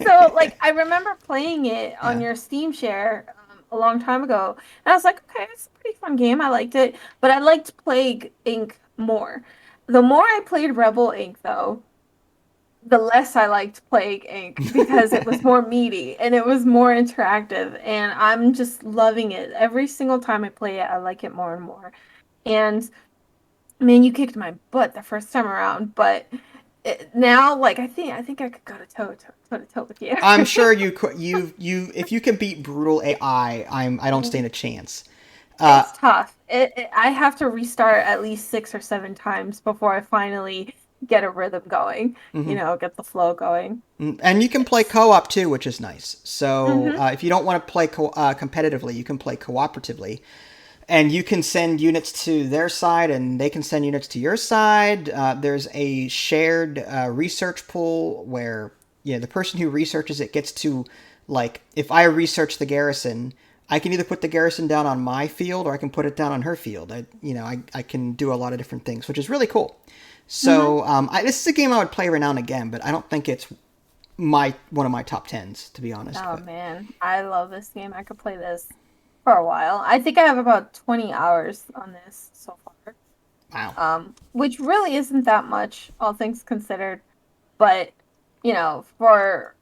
So, like, I remember playing it on Yeah. your Steam share a long time ago, and I was like, okay, it's a pretty fun game. I liked it, but I liked Plague Inc. more. The more I played Rebel Inc., though, the less I liked Plague Inc. because it was more meaty and it was more interactive, and I'm just loving it. Every single time I play it, I like it more and more. And man, you kicked my butt the first time around, but now, like, I think I could go to toe with you. I'm sure you could. If you can beat brutal AI, I don't stand a chance. Uh, It's tough. I have to restart at least 6 or 7 times before I finally get a rhythm going, mhm. get the flow going. And you can play It's co-op too, which is nice. So hmm if you don't want to play competitively, you can play cooperatively, and you can send units to their side, and they can send units to your side. There's a shared research pool where the person who researches it gets to, like, if I research the garrison, I can either put the garrison down on my field or I can put it down on her field. I can do a lot of different things, which is really cool. hmm So this is a game I would play every now and again, but I don't think it's my one of my top tens, to be honest. Oh But man, I love this game. I could play this for a while. I think I have about 20 hours on this so far. wow. Which really isn't that much, all things considered. But, for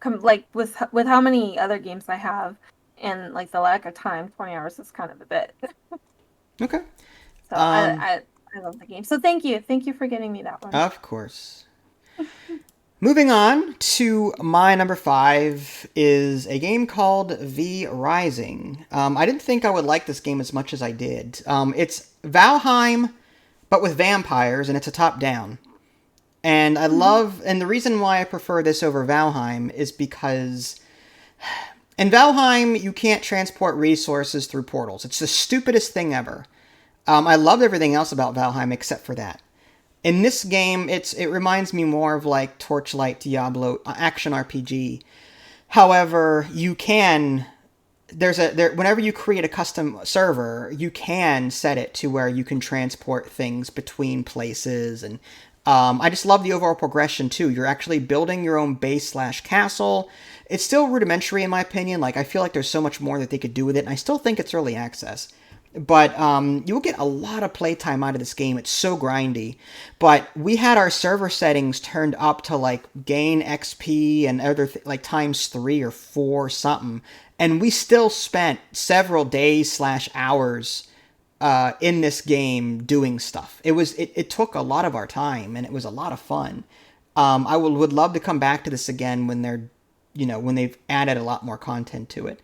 like with how many other games I have and like the lack of time, 20 hours is kind of a bit. Okay. So Um, I love the game. So thank you for getting me that one. of course. Moving on to my number five is a game called V Rising. I didn't think I would like this game as much as I did. It's Valheim, but with vampires, and it's a top down. And Mhm. and the reason why I prefer this over Valheim is because in Valheim, you can't transport resources through portals. It's the stupidest thing ever. I loved everything else about Valheim except for that. In this game, it reminds me more of like Torchlight, Diablo, action RPG. However, you can whenever you create a custom server, you can set it to where you can transport things between places, and I just love the overall progression too. You're actually building your own base slash castle. It's still rudimentary in my opinion. Like, I feel like there's so much more that they could do with it, and I still think it's early access. But you'll get a lot of playtime out of this game. It's so grindy. But we had our server settings turned up to like gain XP and like times 3 or 4 something, and we still spent several days slash hours in this game doing stuff. It took a lot of our time, and it was a lot of fun. I would love to come back to this again when when they've added a lot more content to it.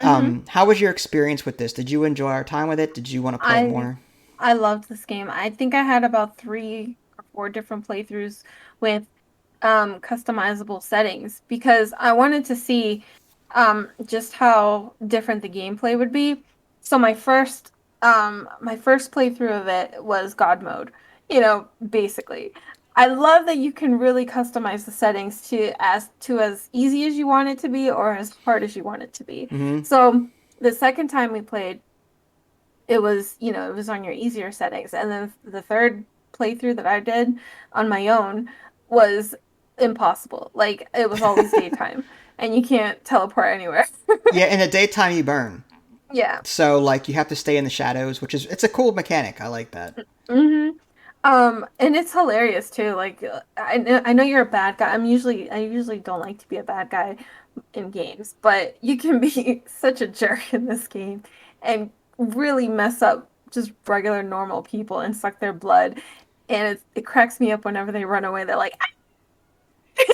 Mhm. How was your experience with this? Did you enjoy our time with it? Did you want to play it I more? I loved this game. I think I had about 3 or 4 different playthroughs with customizable settings because I wanted to see just how different the gameplay would be. So my first playthrough of it was God mode, basically. I love that you can really customize the settings to as easy as you want it to be or as hard as you want it to be. Mm-hmm. So the second time we played, it was on your easier settings. And then the third playthrough that I did on my own was impossible. Like it was always daytime and you can't teleport anywhere. Yeah, in the daytime you burn, Yeah. so like you have to stay in the shadows, which is it's a cool mechanic. I like that. hmm and it's hilarious too. Like I know you're a bad guy. I usually don't like to be a bad guy in games, but you can be such a jerk in this game and really mess up just regular normal people and suck their blood. And it cracks me up whenever they run away. They're like,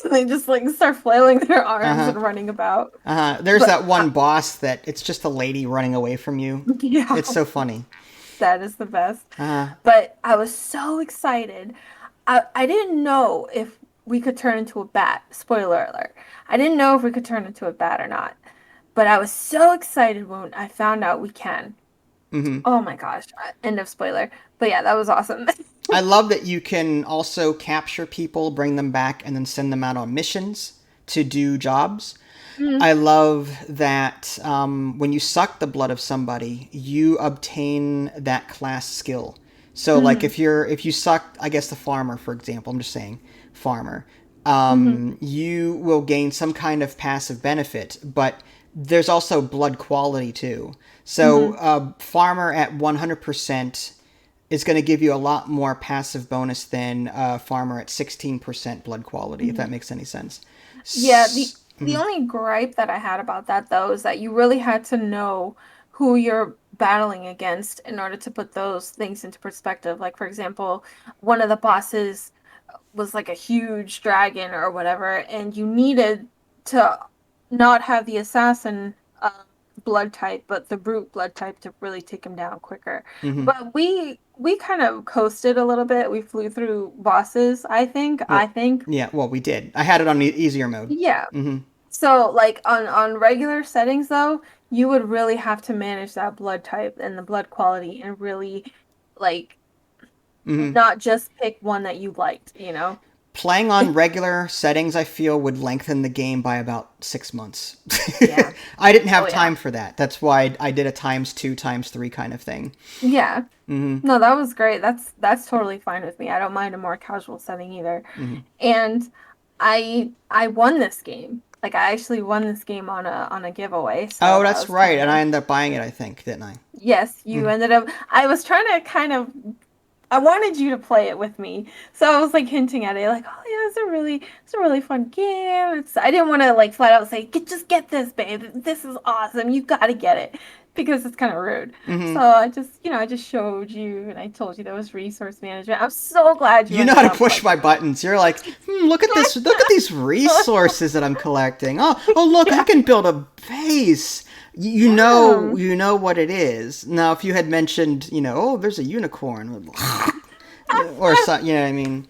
and they just like start flailing their Uh arms huh. and running about. Uh huh. There's But that one boss that it's just a lady running away from you. yeah, It's so funny. that is the best. Uh huh. But I was so excited. I didn't know if we could turn into a bat. Spoiler alert. I didn't know if we could turn into a bat or not. But I was so excited when I found out we can. Mm-hmm. Oh my gosh. End of spoiler. But yeah, that was awesome. I love that you can also capture people, bring them back, and then send them out on missions to do jobs. Mm, I love that when you suck the blood of somebody, you obtain that class skill. So, like, mm, if you suck, I guess the farmer, for example, I'm just saying farmer, mm, you will gain some kind of passive benefit, but there's also blood quality too. So, mm, farmer at 100% is going to give you a lot more passive bonus than farmer at 16% blood quality, if that mm. makes any sense. Yeah, the Mhm. only gripe that I had about that though is that you really had to know who you're battling against in order to put those things into perspective. Like for example, one of the bosses was like a huge dragon or whatever, and you needed to not have the assassin blood type, but the brute blood type to really take him down quicker. Mm-hmm. But we kind of coasted a little bit. We flew through bosses, I think. I Well, think. yeah, well, we did. I had it on easier mode. Yeah. Mm-hmm. So like on regular settings though, you would really have to manage that blood type and the blood quality and really like Mm-hmm. not just pick one that you liked, you know? Playing on regular settings, I feel, would lengthen the game by about 6 months. Yeah. I didn't Oh have yeah. time for that. That's why I did a times two, times three kind of thing. Yeah. Mm-hmm. No, that was great. That's totally fine with me. I don't mind a more casual setting either. Mm-hmm. And I won this game. Like I actually won this game on a giveaway, so Oh, that that's was right. kind And I of ended up buying it, I think, didn't I? yes, you ended up I was trying to kind of I wanted you to play it with me. So I was like hinting at it, like, oh yeah, it's a really fun game. I didn't want to like flat out say, just get this, babe. This is awesome. You gotta get it. Because it's kind of rude. Mm-hmm. So I just, I just showed you and I told you there was resource management. I'm so glad you You know how ended to up push like my buttons. You're like, look at this. Look at these resources that I'm collecting. Oh, look, I yeah. can build a base. You know, Yeah. you know what it is. Now, if you had mentioned, oh, there's a unicorn, or something, you know what I mean.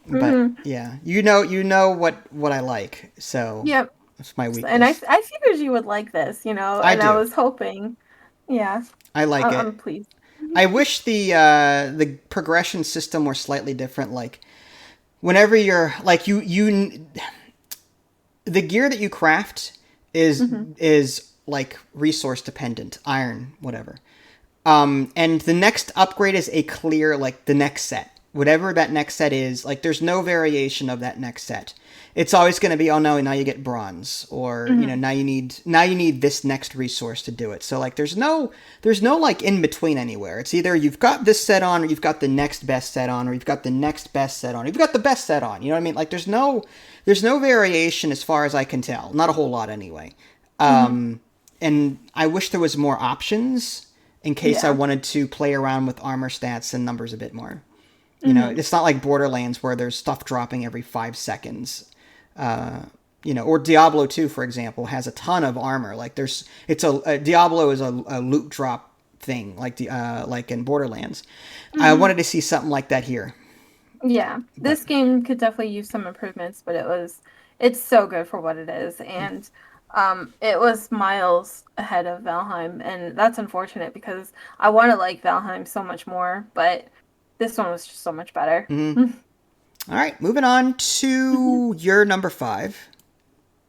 But hmm yeah, you know what I like. So Yep. that's my And weakness. I figured you would like this, I and I do. was hoping. Yeah. I like I'm it. pleased. I wish the progression system were slightly different. Like whenever you're like you the gear that you craft is hmm is like resource dependent, iron, whatever. And the next upgrade is a clear like the next set, whatever that next set is. Like there's no variation of that next set. It's always going to be, oh no, now you get bronze, or hmm now you need this next resource to do it. So like there's no like in between anywhere. It's either you've got this set on, or you've got the next best set on, or you've got the next best set on, or you've got the best set on. You know what I mean? Like there's no variation as far as I can tell. Not a whole lot anyway. hmm And I wish there was more options in case I Yeah. wanted to play around with armor stats and numbers a bit more. hmm It's not like Borderlands where there's stuff dropping every 5 seconds. Or Diablo 2, for example, has a ton of armor. Like Diablo is a loot drop thing, like in Borderlands. I hmm wanted to see something like that here, Yeah. but This game could definitely use some improvements, but it's so good for what it is. And it was miles ahead of Valheim, and that's unfortunate because I want to like Valheim so much more, but this one was just so much better. mhm. All right, moving on to your number 5.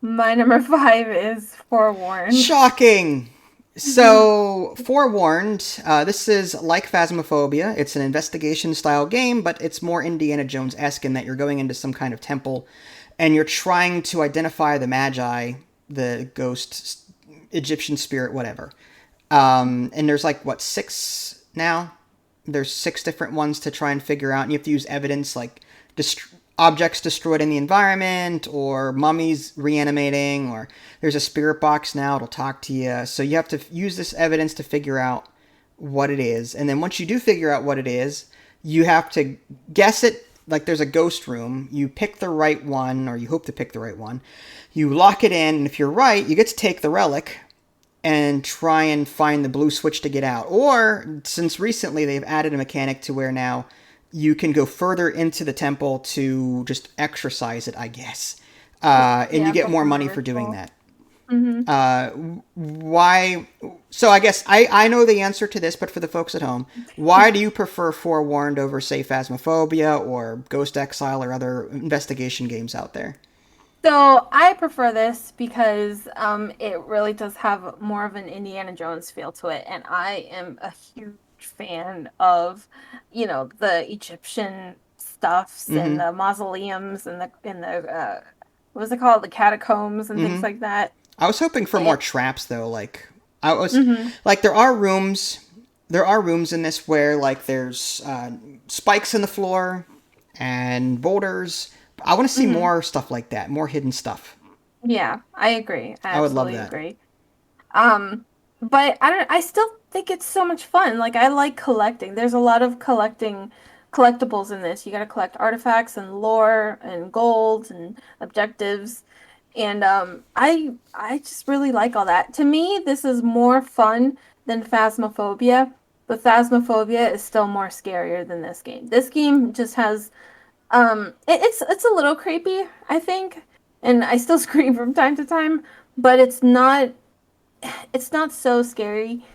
My number five is Forewarned. Shocking. So, forewarned, this is like Phasmophobia. It's an investigation style game, but it's more Indiana Jones esque in that you're going into some kind of temple and you're trying to identify the Magi, the ghost, Egyptian spirit, whatever. And there's like, what, 6 now? There's 6 different ones to try and figure out, and you have to use evidence like objects destroyed in the environment, or mummies reanimating, or there's a spirit box now, it'll talk to you. So you have to use this evidence to figure out what it is. And then once you do figure out what it is, you have to guess it. Like there's a ghost room, you pick the right one, or you hope to pick the right one. You lock it in, and if you're right, you get to take the relic and try and find the blue switch to get out. Or, since recently they've added a mechanic to where now you can go further into the temple to just exercise it, I guess. And you Yeah, get more perform the money for doing ritual. that. Mm-hmm. Why? So I guess I know the answer to this, but for the folks at home, why do you prefer Forewarned over, say, Phasmophobia or Ghost Exile or other investigation games out there? So I prefer this because it really does have more of an Indiana Jones feel to it, and I am a huge fan of, the Egyptian stuffs and Mm-hmm. the mausoleums and the what was it called, the catacombs and things Mm-hmm. like that. I was hoping for more And, traps though. Like I was hmm like there are rooms. There are rooms in this where like there's spikes in the floor and boulders. I want to see hmm more stuff like that, more hidden stuff. Yeah, I agree. I I would love absolutely that. agree. Um, but I still think it's so much fun. Like I like collecting. There's a lot of collectibles in this. You got to collect artifacts and lore and gold and objectives. And I just really like all that. To me, this is more fun than Phasmophobia, but Phasmophobia is still more scarier than this game. This game just has it's a little creepy, I think, and I still scream from time to time, but it's not so scary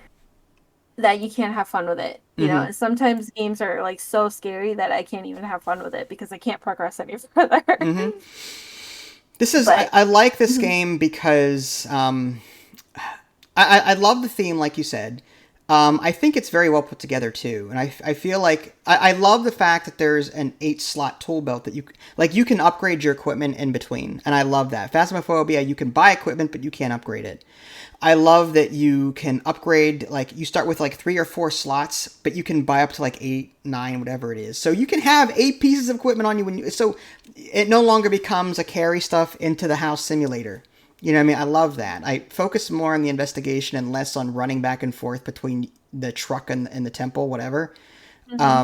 that you can't have fun with it. Mm-hmm. And sometimes games are like so scary that I can't even have fun with it because I can't progress any further. Mm-hmm. This is But I like this mhm. game because I love the theme, like you said. I think it's very well put together too, and I feel like I love the fact that there's an 8 slot tool belt that you can upgrade your equipment in between, and I love that. Phasmophobia, you can buy equipment, but you can't upgrade it. I love that you can upgrade, like you start with like 3 or 4 slots, but you can buy up to like 8, 9, whatever it is. So you can have 8 pieces of equipment on you so it no longer becomes a carry stuff into the house simulator. You know what I mean? I love that. I focus more on the investigation and less on running back and forth between the truck and the temple, whatever. Mhm.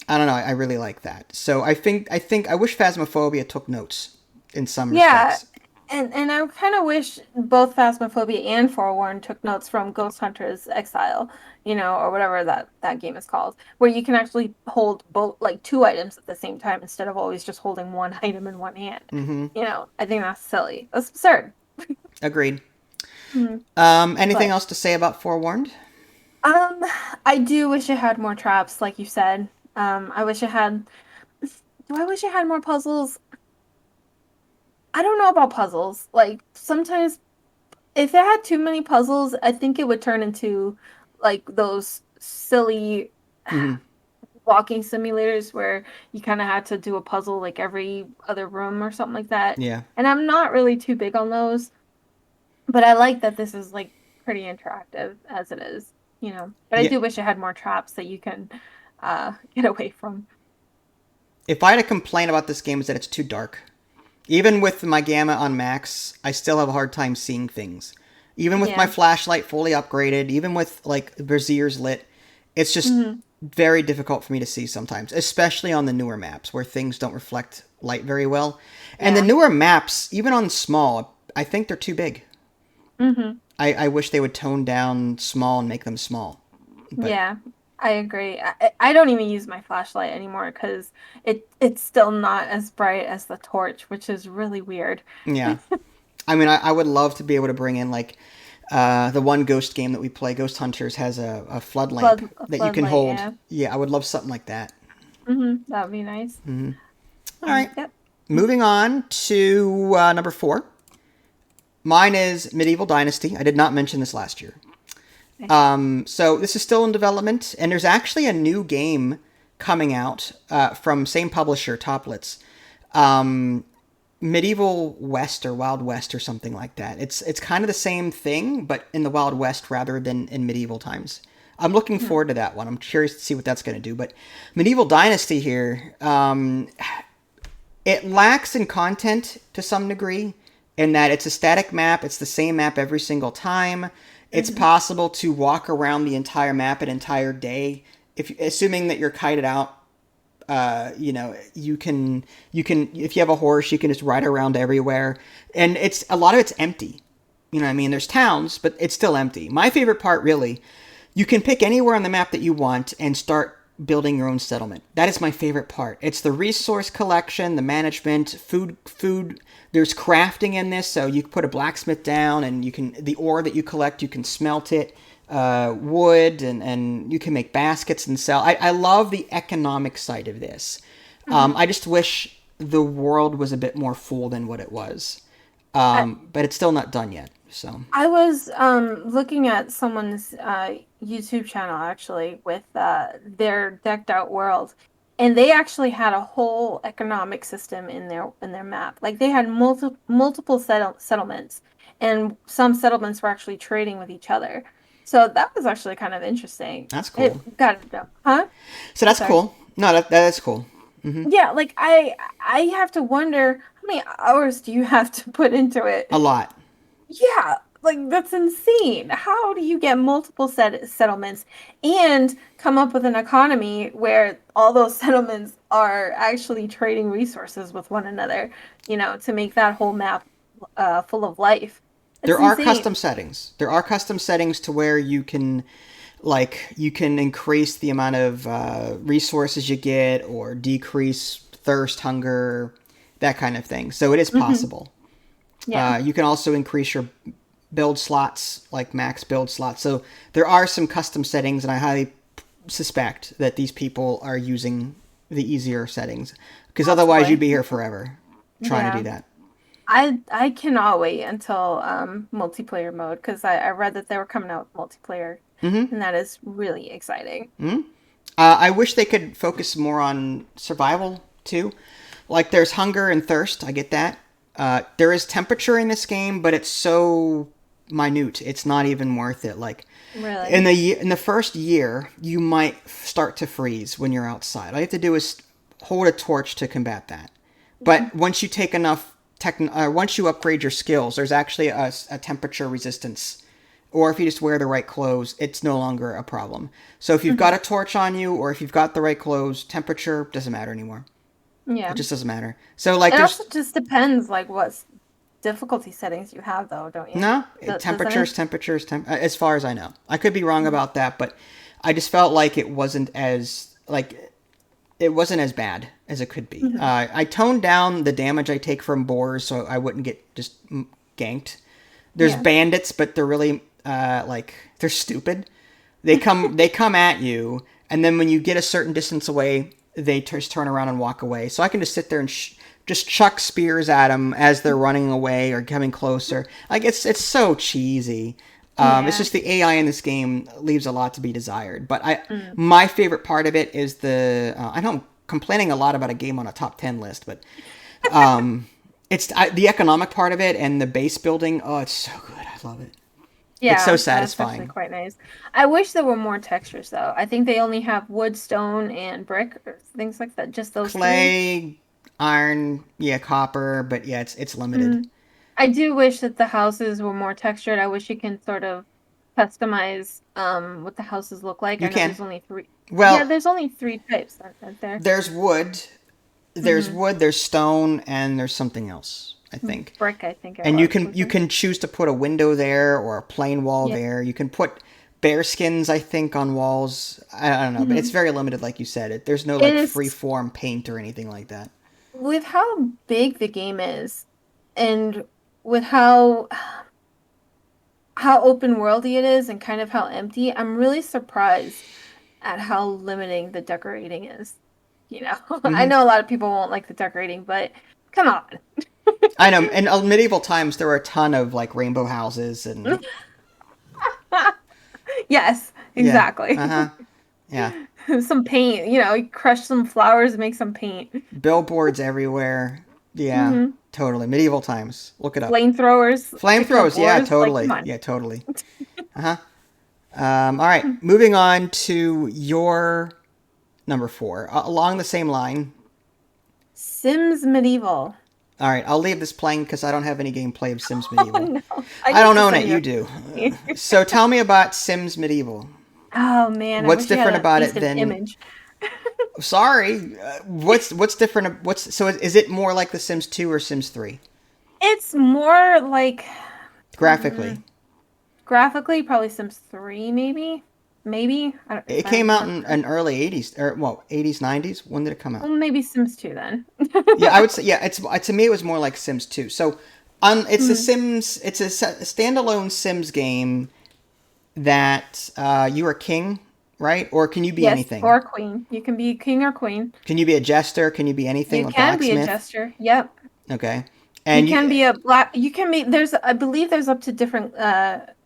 I don't know. I really like that. So I wish Phasmophobia took notes in some Yeah, respects. and I kind of wish both Phasmophobia and Forewarned took notes from Ghost Hunter's Exile, or whatever that game is called, where you can actually hold both, like two items at the same time instead of always just holding one item in one hand. Mm-hmm. I think that's silly. That's absurd. Agreed. Mhm. Anything But else to say about Forewarned? um, I do wish it had more traps, like you said. I wish it had. Do I wish it had more puzzles? I don't know about puzzles. Like sometimes if it had too many puzzles, I think it would turn into like those silly Mm-hmm. walking simulators where you kind of had to do a puzzle like every other room or something like that. Yeah. And I'm not really too big on those, but I like that this is like pretty interactive as it is. But I Yeah. do wish it had more traps that you can get away from. If I had a complaint about this game, is that it's too dark. Even with my gamma on max, I still have a hard time seeing things. Even with my Yeah. flashlight fully upgraded, even with like braziers lit, it's just hmm very difficult for me to see sometimes, especially on the newer maps where things don't reflect light very well. And the Yeah. newer maps, even on small, I think they're too big. hmm I wish they would tone down small and make them small. But Yeah, I agree. I don't even use my flashlight anymore because it's still not as bright as the torch, which is really weird. yeah, I mean, I would love to be able to bring in like the one Ghost game that we play, Ghost Hunters, has a flood lamp A that you can floodlight, hold. yeah. Yeah, I would love something like that. That would be nice. All right, Yep. moving on to number 4. Mine is Medieval Dynasty. I did not mention this last year. So this is still in development, and there's actually a new game coming out from same publisher, Toplitz. Medieval West or Wild West or something like that. It's kind of the same thing, but in the Wild West rather than in medieval times. I'm looking Hmm. forward to that one. I'm curious to see what that's going to do. But Medieval Dynasty here, it lacks in content to some degree in that it's a static map. It's the same map every single time. It's hmm possible to walk around the entire map an entire day, if assuming that you're kited out. You can if you have a horse, you can just ride around everywhere, and it's a lot of it's empty. You know what I mean? There's towns, but it's still empty. My favorite part, really, you can pick anywhere on the map that you want and start building your own settlement. That is my favorite part. It's the resource collection, the management, food. There's crafting in this, so you can put a blacksmith down, and the ore that you collect, you can smelt it. Wood, and you can make baskets and sell. I love the economic side of this. I just wish the world was a bit more full than what it was. But it's still not done yet. So I was looking at someone's YouTube channel actually with their decked out world, and they actually had a whole economic system in their map. Like they had multiple settlements, and some settlements were actually trading with each other. So that was actually kind of interesting. that's cool. It got it done. Huh? So that's Sorry. cool. No, that's cool. Yeah, like I have to wonder how many hours do you have to put into it? A lot. Yeah, like that's insane. How do you get multiple settlements and come up with an economy where all those settlements are actually trading resources with one another, to make that whole map full of life? It's There are insane. custom settings. There are custom settings to where you can increase the amount of resources you get or decrease thirst, hunger, that kind of thing. So it is possible. Yeah. You can also increase your build slots, like max build slots. So there are some custom settings, and I highly suspect that these people are using the easier settings, because otherwise Possibly. you'd be here forever trying to Yeah. do that. I cannot wait until multiplayer mode because I read that they were coming out with multiplayer, and that is really exciting. I wish they could focus more on survival too. Like there's hunger and thirst. I get that. There is temperature in this game, but it's so minute. It's not even worth it. Like Really. in the first year, you might start to freeze when you're outside. All you have to do is hold a torch to combat that. But once you take enough once you upgrade your skills, there's actually a temperature resistance. Or if you just wear the right clothes, it's no longer a problem. So if you've got a torch on you, or if you've got the right clothes, temperature doesn't matter anymore. Yeah. It just doesn't matter. So like It there's also just depends like what difficulty settings you have though, don't you? no Doesn't temperatures, it? as far as I know. I could be wrong about that, but I just felt like it wasn't as bad as it could be. I toned down the damage I take from boars so I wouldn't get just ganked. There's Yeah. bandits, but they're really they're stupid. They come at you, and then when you get a certain distance away, they just turn around and walk away. So I can just sit there and just chuck spears at them as they're running away or coming closer. Like it's so cheesy. It's Yeah. just the AI in this game leaves a lot to be desired. But my favorite part of it is I know I'm complaining a lot about a game on a top 10 list, but it's the economic part of it and the base building. Oh, it's so good. I love it. It's Yeah, so that's actually satisfying. quite nice. I wish there were more textures though. I think they only have wood, stone, and brick or things like that. Just those three. Clay, iron, yeah, copper, but yeah, it's limited. Mm. I do wish that the houses were more textured. I wish you can sort of customize what the houses look like. You I know can. there's only three. Yeah, Well, there's only three types, aren't there? there's wood, Mm-hmm. there's stone, and there's something else, I think. Brick, I think it And was, you wasn't can choose to put a window there or a plain wall it? there. You can put bear skins, I think, on walls. I don't know, but it's Hmm. very limited, like you said. There's no It like free is form paint or anything like that. with how big the game is and with how open worldy it is and kind of how empty, I'm really surprised at how limiting the decorating is. I Hmm. know a lot of people won't like the decorating, but come on. I know. In medieval times, there were a ton of like rainbow houses and Yes, yeah, exactly. yeah, Some paint, you crush some flowers and make some paint. billboards everywhere. Yeah, Hmm. totally. Medieval times. Look it up. Flamethrowers, picking up Flamethrowers. Yeah, ores. Like, come totally. on. Yeah, totally. Uh huh. All right, moving on to your number four. Along the same line. Sims Medieval. All right, I'll leave this playing because I don't have any gameplay of Sims Oh Medieval. no. I I need don't to own send it. you You a do. picture. So tell me about Sims Medieval. Oh man, I What's wish you had different at about least it an than? image. Sorry. What's different? Is it more like The Sims 2 or Sims 3? It's more like Graphically. graphically, probably Sims 3, maybe. maybe. It If I came out remember in correctly. an early 80s, or well, 80s, 90s. When did it come out? Well, maybe Sims 2 then. Yeah, I would say yeah. It's to me it was more like Sims 2. So, it's a Mhm. Sims. It's a standalone Sims game that you are king, right? Or can you be Yes, anything? or queen. You can be king or queen. Can you be a jester? Can you be anything? You A can be a blacksmith? jester. Yep. Okay, You and can you be a black. You can be. There's. I believe there's up to different,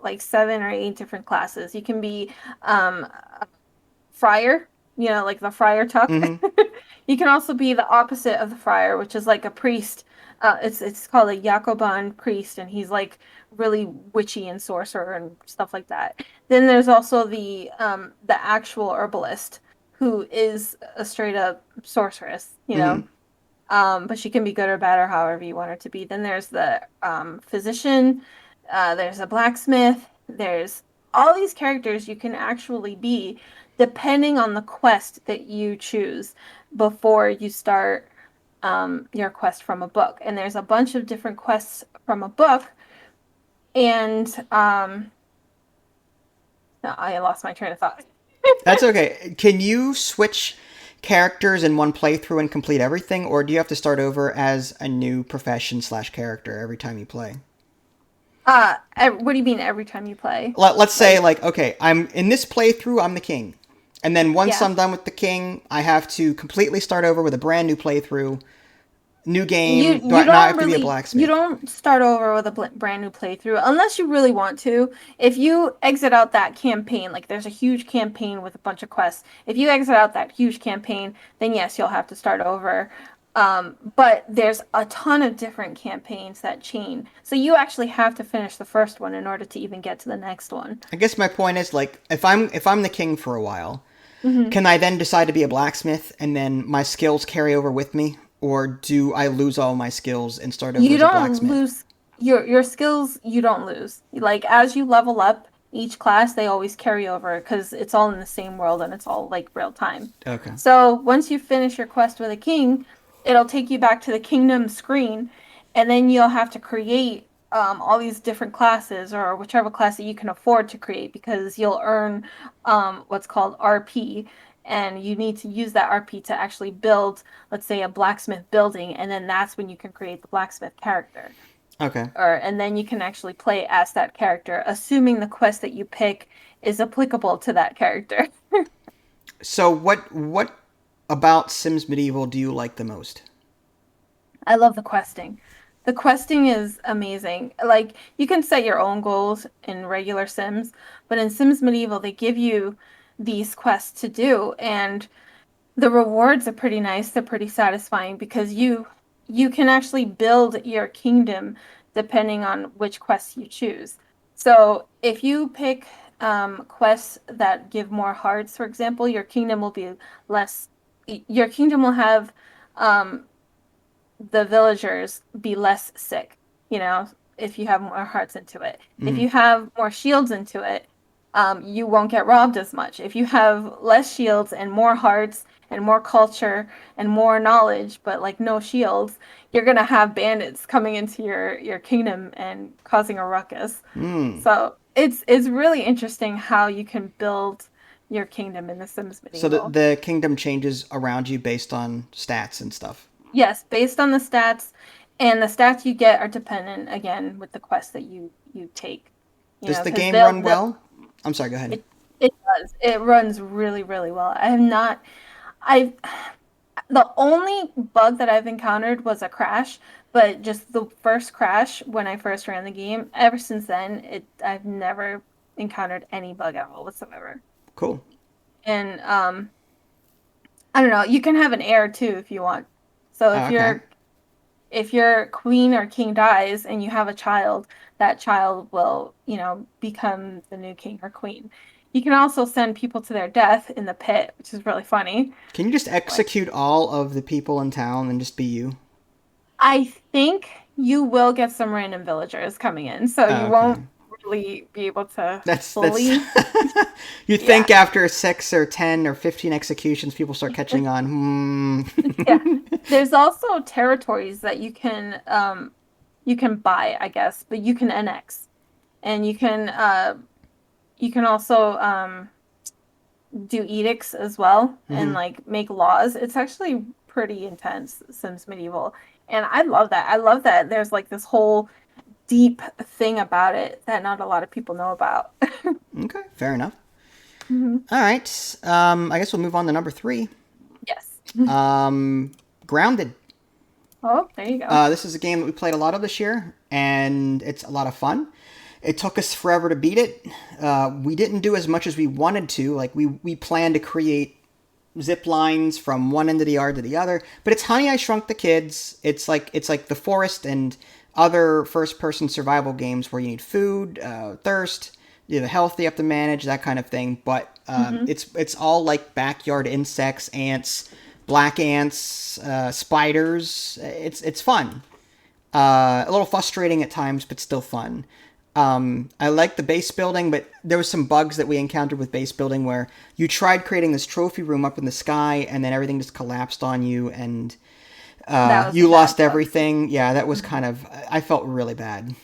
like 7 or 8 different classes. You can be, a friar. You know, like the friar tuck. hmm You can also be the opposite of the friar, which is like a priest. It's called a Jacobin priest, and he's like really witchy and sorcerer and stuff like that. Then there's also the actual herbalist, who is a straight up sorceress. You hmm know, but she can be good or bad or however you want her to be. Then there's the physician, there's a blacksmith, there's all these characters you can actually be depending on the quest that you choose before you start your quest from a book. And there's a bunch of different quests from a book. And no, I lost my train of thought. That's okay. Can you switch characters in one playthrough and complete everything, or do you have to start over as a new profession slash character every time you play? What do you mean every time you play? Let's say Like, like okay, I'm in this playthrough, I'm the king, and then once yeah. I'm done with the king, I have to completely start over with a brand new playthrough, new You game. Do you I now I have don't to be a really you blacksmith? don't start over with a brand new playthrough unless you really want to. If you exit out that campaign, like there's a huge campaign with a bunch of quests. If you exit out that huge campaign, then yes, you'll have to start over. But there's a ton of different campaigns that chain. So you actually have to finish the first one in order to even get to the next one. I guess my point is like if I'm the king for a while, Mhm. can I then decide to be a blacksmith and then my skills carry over with me, or do I lose all my skills and start over You as a don't blacksmith? lose your skills, you don't lose. Like as you level up each class, they always carry over because it's all in the same world and it's all like real time. Okay. So once you finish your quest with a king, it'll take you back to the kingdom screen, and then you'll have to create all these different classes or whichever class that you can afford to create because you'll earn what's called RP, and you need to use that RP to actually build, let's say, a blacksmith building, and then that's when you can create the blacksmith character. Okay. Or and then you can actually play as that character, assuming the quest that you pick is applicable to that character. So what about Sims Medieval do you like the most? I love the questing. The questing is amazing. Like you can set your own goals in regular Sims, but in Sims Medieval they give you these quests to do, and the rewards are pretty nice. They're pretty satisfying because you can actually build your kingdom depending on which quests you choose. So if you pick quests that give more hearts, for example, your kingdom will be less. Your kingdom will have um, the villagers be less sick, you know, if you have more hearts into it. If Mm-hmm. you have more shields into it, you won't get robbed as much. If you have less shields and more hearts and more culture and more knowledge, but like no shields, you're gonna have bandits coming into your kingdom and causing a ruckus. Mm. So it's really interesting how you can build your kingdom in The Sims So the Medieval. the kingdom changes around you based on stats and stuff. Yes, based on the stats, and the stats you get are dependent again with the quest that you take. You Does know, the because game they'll run they'll well? I'm sorry, go ahead. it does. It runs really, really well. I have not I've the only bug that I've encountered was a crash, but just the first crash when I first ran the game. Ever since then, it I've never encountered any bug at all whatsoever. Cool. And I don't know, you can have an heir too if you want. So Okay. if your queen or king dies and you have a child, that child will, you know, become the new king or queen. You can also send people to their death in the pit, which is really funny. Can you just Like, execute all of the people in town and just be you? I think you will get some random villagers coming in, so you Okay. won't really be able to That's fully, you yeah, think after 6 or 10 or 15 executions people start catching on, yeah. hmm. There's also territories that you can buy, I guess, but you can annex, and you can also do edicts as well and Mm-hmm. like make laws. It's actually pretty intense, Sims Medieval. And I love that. I love that there's like this whole deep thing about it that not a lot of people know about. Okay, fair enough. Mhm. All right. I guess we'll move on to number 3. Yes. Um, Grounded. Oh, there you go. This is a game that we played a lot of this year, and it's a lot of fun. It took us forever to beat it. We didn't do as much as we wanted to. Like we planned to create zip lines from one end of the yard to the other. But it's Honey I Shrunk the Kids. It's like The Forest and other first person survival games where you need food, thirst, you have health you have to manage, that kind of thing. But Hmm. it's all like backyard insects, ants, black ants, spiders. It's fun. A little frustrating at times, but still fun. I like the base building, but there was some bugs that we encountered with base building where you tried creating this trophy room up in the sky, and then everything just collapsed on you, and That was a you bad lost bug. everything. Yeah, that was kind of. I felt really bad.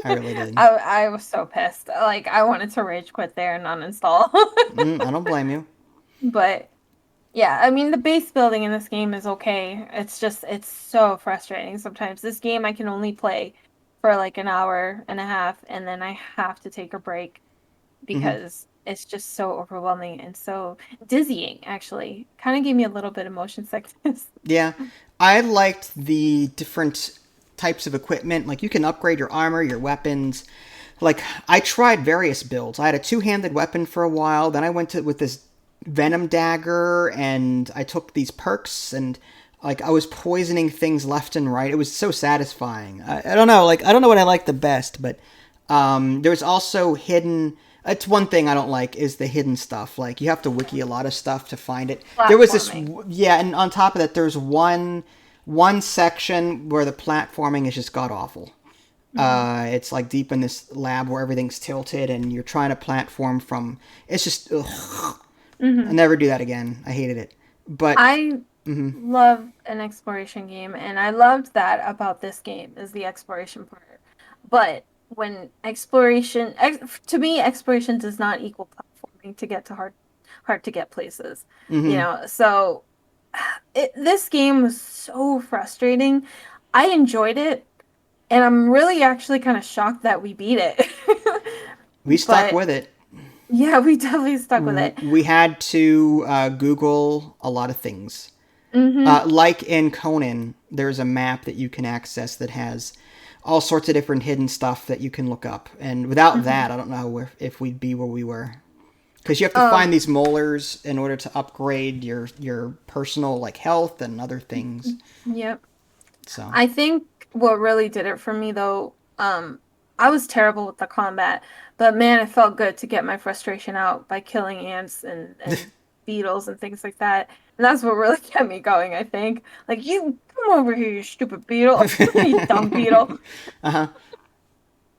I really did. I was so pissed. Like I wanted to rage quit there and uninstall. I don't blame you. But yeah, I mean the base building in this game is okay. It's just it's so frustrating sometimes. This game I can only play for like an hour and a half and then I have to take a break Hmm. because it's just so overwhelming and so dizzying actually. Kind of gave me a little bit of motion sickness. Yeah, I liked the different types of equipment. Like you can upgrade your armor, your weapons. Like I tried various builds. I had a two-handed weapon for a while. Then I went to with this venom dagger, and I took these perks, and like I was poisoning things left and right. It was so satisfying. I don't know. Like I don't know what I like the best, but there's also hidden. It's one thing I don't like is the hidden stuff. Like you have to wiki a lot of stuff to find it. There was this, Platforming. yeah, and on top of that, there's one section where the platforming is just god awful. Hmm. It's like deep in this lab where everything's tilted and you're trying to platform from. It's just. Ugh. I'll Hmm. never do that again. I hated it. But. I Mm-hmm. love an exploration game, and I loved that about this game is the exploration part. But when to me, exploration does not equal platforming to get to hard to get places, you Mm-hmm. know. So this game was so frustrating. I enjoyed it, and I'm really actually kind of shocked that we beat it. We stuck But with it. yeah, we definitely stuck with it. We had to Google a lot of things. Hmm. Like in Conan, there's a map that you can access that has all sorts of different hidden stuff that you can look up. And without Hmm. that, I don't know if we'd be where we were. Because you have to find Um, these molars in order to upgrade your personal like health and other things. yep. So. I think what really did it for me though, I was terrible with the combat, but man, it felt good to get my frustration out by killing ants and beetles and things like that. And that's what really kept me going, I think. Like, you come over here, you stupid beetle, you dumb beetle. Uh-huh.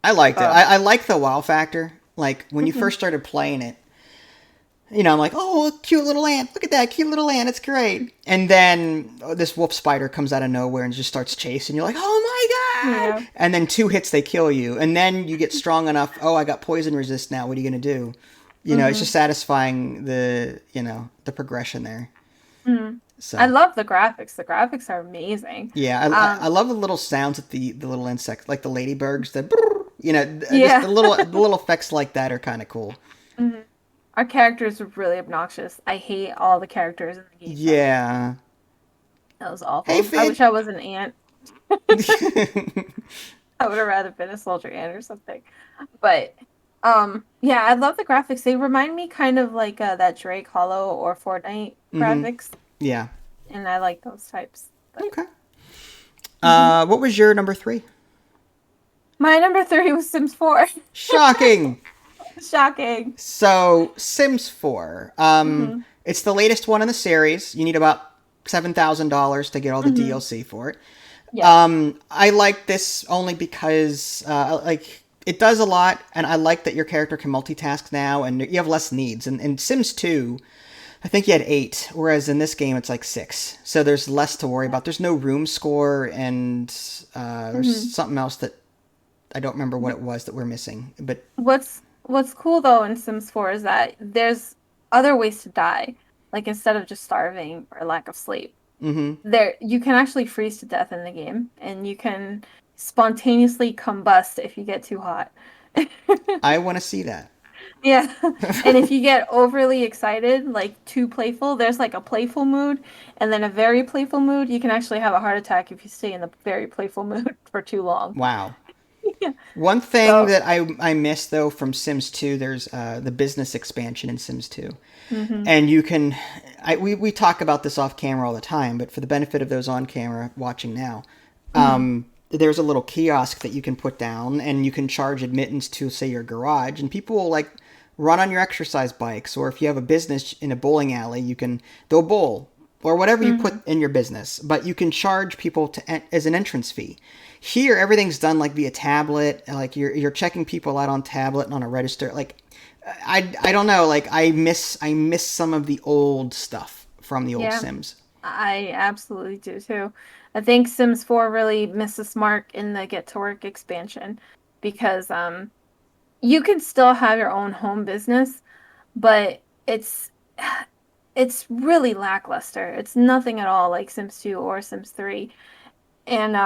I liked it. Uh, I like the wow factor. Like when you mhm. first started playing it, I'm like, oh, cute little ant. Look at that cute little ant. It's great. And then this wolf spider comes out of nowhere and just starts chasing. You're like, oh my Yeah. god! And then two hits, they kill you. And then you get strong enough. Oh, I got poison resist now. What are you gonna do? It's Hmm. just satisfying the progression there. Hmm. I So love the graphics. The graphics are amazing. yeah, I Um, love the little sounds that the little insects, like the ladybirds, just yeah. the little effects like that are kind of cool. Mhm. Our characters were really obnoxious. I hate all the characters in the game right now. Yeah. That was Hey, awful. I Finn. wish I was an ant. I would have rather been a soldier ant or something. But yeah, I love the graphics. They remind me kind of like that Drake Hollow or Fortnite Mm-hmm. graphics, Yeah. and I like those types. But Okay. mhm. What was your number 3? My number three was Sims 4. Shocking. Shocking. So Sims 4. Hmm. It's the latest one in the series. You need about $7,000 to get all the Hmm. DLC for it. Yes. I like this only because like it does a lot, and I like that your character can multitask now, and you have less needs. And in Sims 2, I think you had 8, whereas in this game it's like 6. So there's less to worry about. There's no room score, and there's Hmm. something else that I don't remember what it was that we're missing. But What's cool though in Sims 4 is that there's other ways to die. Like instead of just starving or lack of sleep, Mm-hmm. there you can actually freeze to death in the game, and you can spontaneously combust if you get too hot. I want to see that. Yeah. And if you get overly excited, like too playful, there's like a playful mood and then a very playful mood. You can actually have a heart attack if you stay in the very playful mood for too long. Wow. Yeah. One thing So, that I miss though from Sims 2, there's the business expansion in Sims 2. hmm And you can, we talk about this off camera all the time, but for the benefit of those on camera watching now, hmm there's a little kiosk that you can put down and you can charge admittance to, say, your garage, and people will like run on your exercise bikes, or if you have a business in a bowling alley, they'll bowl or whatever you put hmm in your business, but you can charge people as an entrance fee. Here, everything's done like via tablet, like you're checking people out on tablet and on a register. Like, I don't know, like I miss some of the old stuff from the old Yeah, Sims. I absolutely do too. I think Sims 4 really missed its mark in the Get to Work expansion because you can still have your own home business, but it's really lackluster. It's nothing at all like Sims 2 or Sims 3. And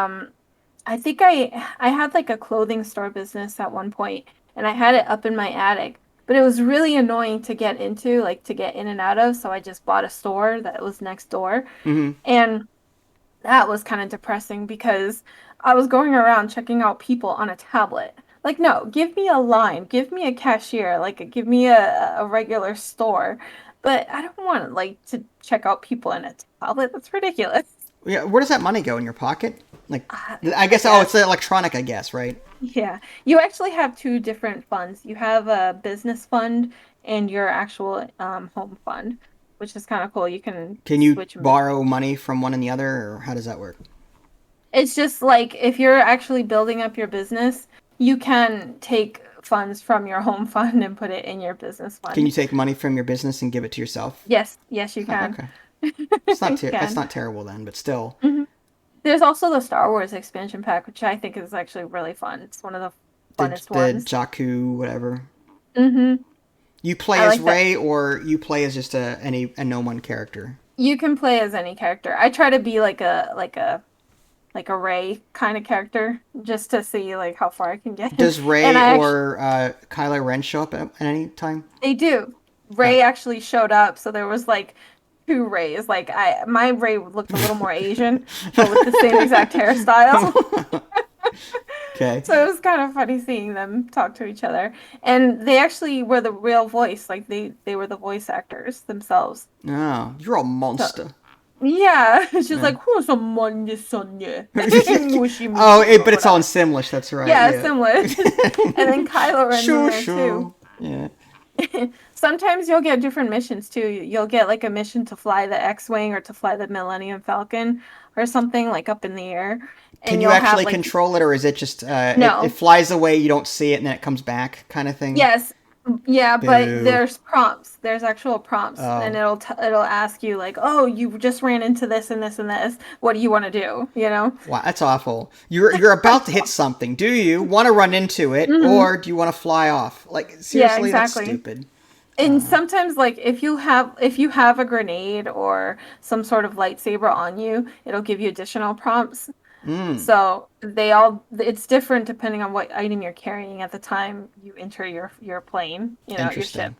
I think I had like a clothing store business at one point and I had it up in my attic, but it was really annoying to get into, like to get in and out of, so I just bought a store that was next door. Hmm. And that was kind of depressing because I was going around checking out people on a tablet. Like, no, give me a line, give me a cashier, like give me a regular store. But I don't want like to check out people in a tablet. That's ridiculous. Yeah, where does that money go in your pocket? Like, I I guess. Oh, it's guess. the electronic. I guess, right? Yeah. You actually have two different funds. You have a business fund and your actual home fund, which is kind of cool. You can Can you switch them borrow between. money from one and the other, or how does that work? It's just like if you're actually building up your business, you can take funds from your home fund and put it in your business Can you fund. take money from your business and give it to yourself? Yes, yes, you Huh, can. okay, You it's can. not terrible then, but still, hmm There's also the Star Wars expansion pack, which I think is actually really fun. It's one of the funnest the ones. Jakku whatever. hmm You play I as like that. Ray, or you play as just a no one character. You can play as any character. I try to be like a Ray kind of character just to see like how far I can get. Does And Ray I actually or Kylo Ren show up at any time? they do. Uh, Ray actually showed up, so there was like two Rays. Like my Ray looked a little more Asian, but with the same exact hairstyle. okay. So it was kind of funny seeing them talk to each other. And they actually were the real voice, like they were the voice actors themselves. Oh, you're a So monster. yeah, she's Yeah. like, "Who's a money Sonya? Mushy Oh, mushy," or but it's all in whatever. Simlish. That's right. Yeah, Yeah. similar. And then Kylo Ren's in Shoo there too. shoo. Yeah. Sometimes you'll get different missions too. You'll get like a mission to fly the X-Wing or to fly the Millennium Falcon or something like up in the air. Can And you you'll have actually like control it, or is it just it no. flies away, you don't see it, and then it comes back, kind of thing? Yes. Yeah, but Boo. there's prompts. There's actual prompts and Oh, it'll ask you like, "Oh, you just ran into this and this and this. What do you want to do?" You know? wow, that's awful. You're about to hit something. Do you want to run into it, hmm or do you want to fly off? Like, Yeah, seriously, that's exactly. stupid. And sometimes like if you have a grenade or some sort of lightsaber on you, it'll give you additional prompts. Mm, So it's different depending on what item you're carrying at the time you enter your plane, your ship. interesting.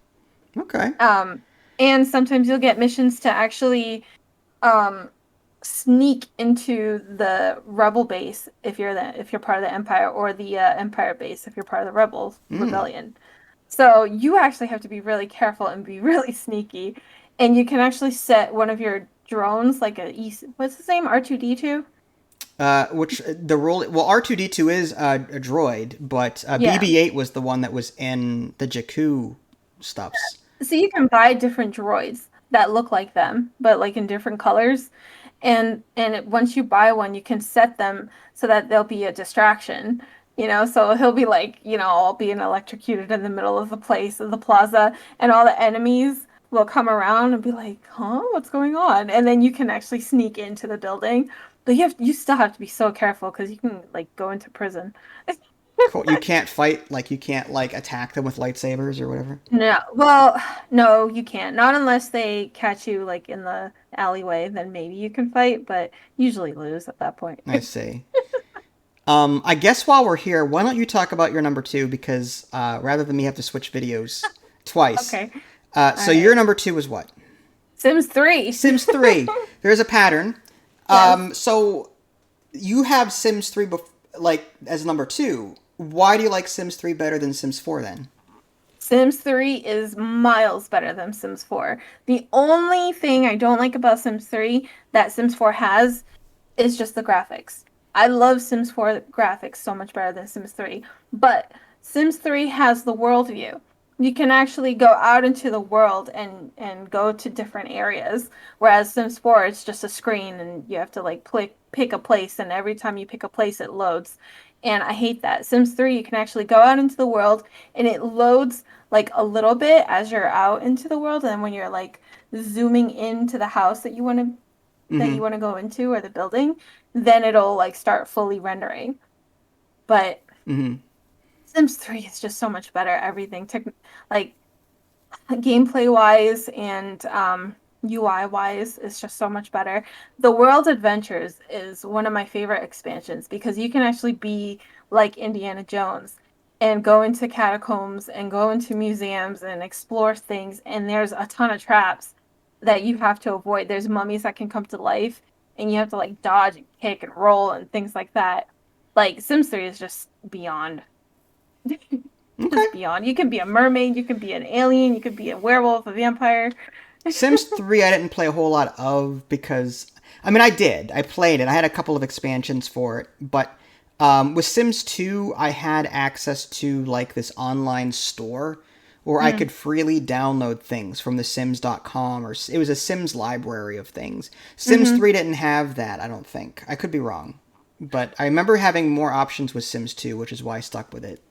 Okay. Um, and sometimes you'll get missions to actually um sneak into the rebel base if you're part of the Empire or the Empire base if you're part of the Mm. rebellion. So you actually have to be really careful and be really sneaky. And you can actually set one of your drones like what's his name? R2D2? Which the rule? Well, R2D2 is a droid, but Yeah. BB-8 was the one that was in the Jakku stuffs. So you can buy different droids that look like them, but like in different colors. Once you buy one, you can set them so that they'll be a distraction. So he'll be like, all being electrocuted in the middle of the place of the plaza, and all the enemies will come around and be like, "Huh, what's going on?" And then you can actually sneak into the building, but you still have to be so careful because you can like go into prison. Cool. You can't fight, like you can't like attack them with lightsabers or whatever. No, well, no, you can't. Not unless they catch you like in the alleyway, then maybe you can fight, but usually lose at that point. I see. I guess while we're here, why don't you talk about your number two? Because rather than me have to switch videos twice. Okay. All So your right. number two is what? Sims 3. Sims 3. There's a pattern. Yes. So you have Sims 3 like as number two. Why do you like Sims 3 better than Sims 4 then? Sims 3 is miles better than Sims 4. The only thing I don't like about Sims 3 that Sims 4 has is just the graphics. I love Sims 4 graphics so much better than Sims 3, but Sims 3 has the world view. You can actually go out into the world and go to different areas, whereas Sims 4 it's just a screen and you have to like pick a place, and every time you pick a place it loads. And I hate that. Sims 3 you can actually go out into the world and it loads like a little bit as you're out into the world, and then when you're like zooming into the house that Mm-hmm. you want to go into or the building, then it'll like start fully rendering. But Mm-hmm. Sims 3 is just so much better. Everything, like gameplay wise and UI wise, is just so much better. The World Adventures is one of my favorite expansions because you can actually be like Indiana Jones and go into catacombs and go into museums and explore things. And there's a ton of traps that you have to avoid. There's mummies that can come to life and you have to like dodge and kick and roll and things like that. Like Sims 3 is just beyond. Okay. Just beyond. You can be a mermaid, you can be an alien, you could be a werewolf, a vampire. Sims 3 I didn't play a whole lot of because I mean I did. I played it. I had a couple of expansions for it, but with Sims 2 I had access to like this online store where I Mm, could freely download things from the sims.com, or it was a Sims library of things. Sims mm-hmm. 3 didn't have that, I don't think. I could be wrong. But I remember having more options with Sims 2, which is why I stuck with it.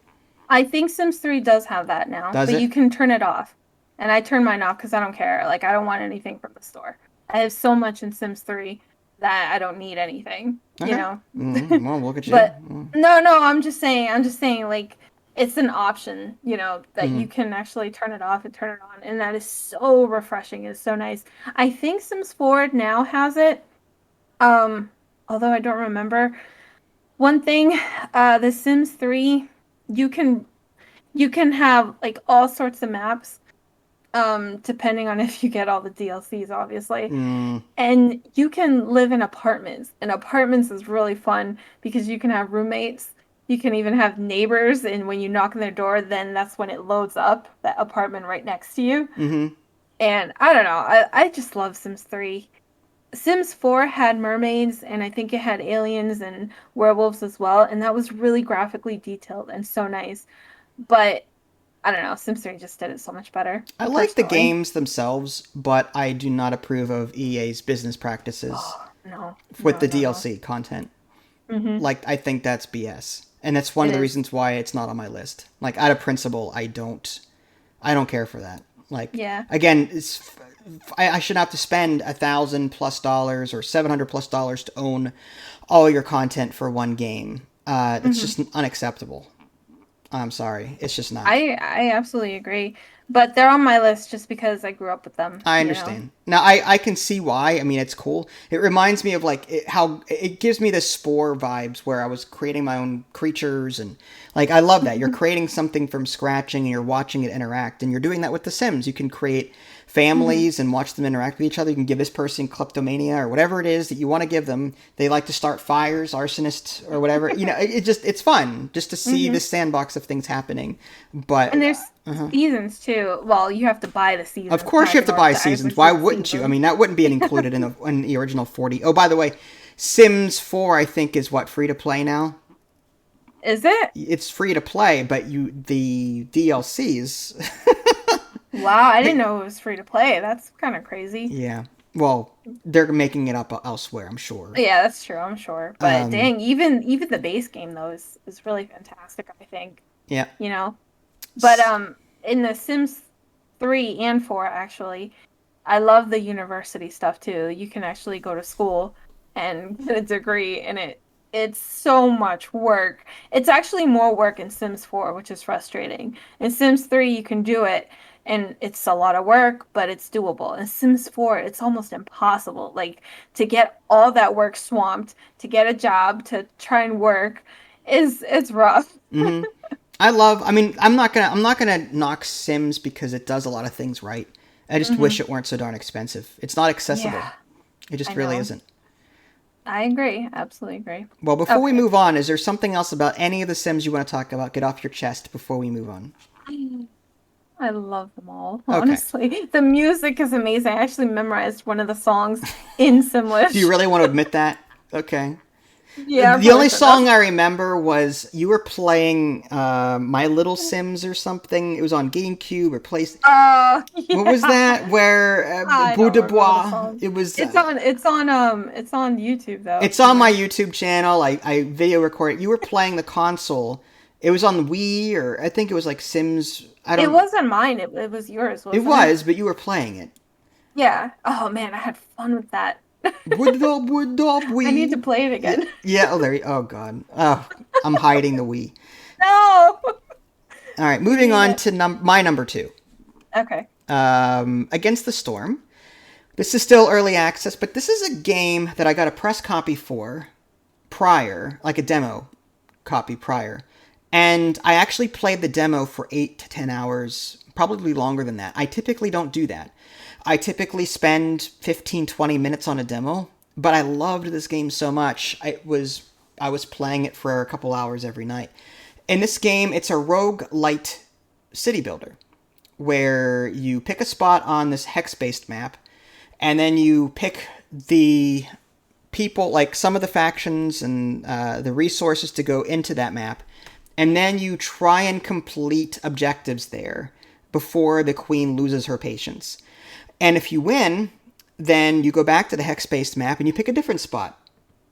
I think Sims 3 does have that now, Does but it? you can turn it off. And I turn mine off because I don't care. Like, I don't want anything from the store. I have so much in Sims 3 that I don't need anything, you Okay. know? Well, look at you. But no, no, I'm just saying, like, it's an option, that Mm-hmm. you can actually turn it off and turn it on. And that is so refreshing. It's so nice. I think Sims 4 now has it. Um, Although I don't remember. One thing, the Sims 3, you can you can have like all sorts of maps, depending on if you get all the DLCs, obviously. Mm, And you can live in apartments. And apartments is really fun because you can have roommates. You can even have neighbors, and when you knock on their door, then that's when it loads up that apartment right next to you. mm-hmm. And I don't know, I just love Sims 3. Sims 4 had mermaids, and I think it had aliens and werewolves as well, and that was really graphically detailed and so nice. But I don't know, Sims 3 just did it so much better, I like the personally. games themselves, but I do not approve of EA's business practices Oh, no, with no, the no, no. DLC content. Mm-hmm. Like, I think that's BS. And that's one It of the is. reasons why it's not on my list. Like, out of principle, I don't care for that. Like, Yeah. again, I should have to spend $1,000 plus or $700 plus to own all your content for one game. That's Mm-hmm. just unacceptable. I'm sorry, it's just not. I absolutely agree. But they're on my list just because I grew up with I them. understand. Now, I can see why. I mean, it's cool. It reminds me of like how it gives me the Spore vibes where I was creating my own creatures, and like I love that. You're creating something from scratching and you're watching it interact, and you're doing that with The Sims. You can create Mm-hmm. families and watch them interact with each other. You can give this person kleptomania or whatever it is that you want to give them. They like to start fires, arsonists or whatever. It's fun just to see Mm-hmm. this sandbox of things happening. But And there's seasons too. Well, you have to buy the of seasons course, you have pack to in order buy to seasons. actually Why see the wouldn't you? I seasons. mean, that wouldn't be included in the original 40. Oh, by the way, Sims 4, I think, is what, free to play now? Is it? It's free to play, but the DLCs. Wow, I didn't know it was free to play. That's kind of crazy. Yeah. Well, they're making it up elsewhere, I'm sure. Yeah, that's true, I'm sure. But Um, dang, even the base game though is really fantastic, I think. yeah. You know. But in the Sims 3 and 4 actually, I love the university stuff too. You can actually go to school and get a degree in it. It's so much work. It's actually more work in Sims 4, which is frustrating. In Sims 3, you can do it, and it's a lot of work, but it's doable. In Sims 4, it's almost impossible. Like to get all that work swamped, to get a job, to try and work is it's rough. Hmm. I'm not gonna knock Sims because it does a lot of things right. I just wish Hmm. it weren't so darn expensive. It's not accessible. Yeah, It just I really know. isn't. I agree. Absolutely agree. Well, before we Okay. move on, is there something else about any of the Sims you want to talk about? Get off your chest before we move on. I love them all, Okay. honestly. The music is amazing. I actually memorized one of the songs in Do you Simlish. really want to admit that? Okay. Yeah, I'm The really only sure. That's song I remember was you were playing My Little Sims or something. It was on GameCube or Place. What was yeah. that? Where I Bout don't de remember the Bois? song. It was. It's on YouTube though, It's on my somewhere. YouTube channel. I video recorded. You were playing the console. It was on the Wii, or I think it was like Sims. I It don't. wasn't mine, it was yours, It wasn't it? was, but you were playing it. Yeah. Oh man, I had fun with that. Wood up, I need to Wii. play it Yeah, again. yeah. Oh, there. Oh, God. Oh, I'm hiding the Wii. No. All right, We moving need on it. to my number two. Okay. Against the Storm. This is still early access, but this is a game that I got a press copy for prior, like a demo copy prior. And I actually played the demo for 8 to 10 hours, probably longer than that. I typically don't do that. I typically spend 15, 20 minutes on a demo, but I loved this game so much. I was playing it for a couple hours every night. In this game, it's a rogue light city builder where you pick a spot on this hex based map and then you pick the people, like some of the factions and the resources to go into that map, and then you try and complete objectives there before the queen loses her patience. And if you win, then you go back to the hex based map and you pick a different spot.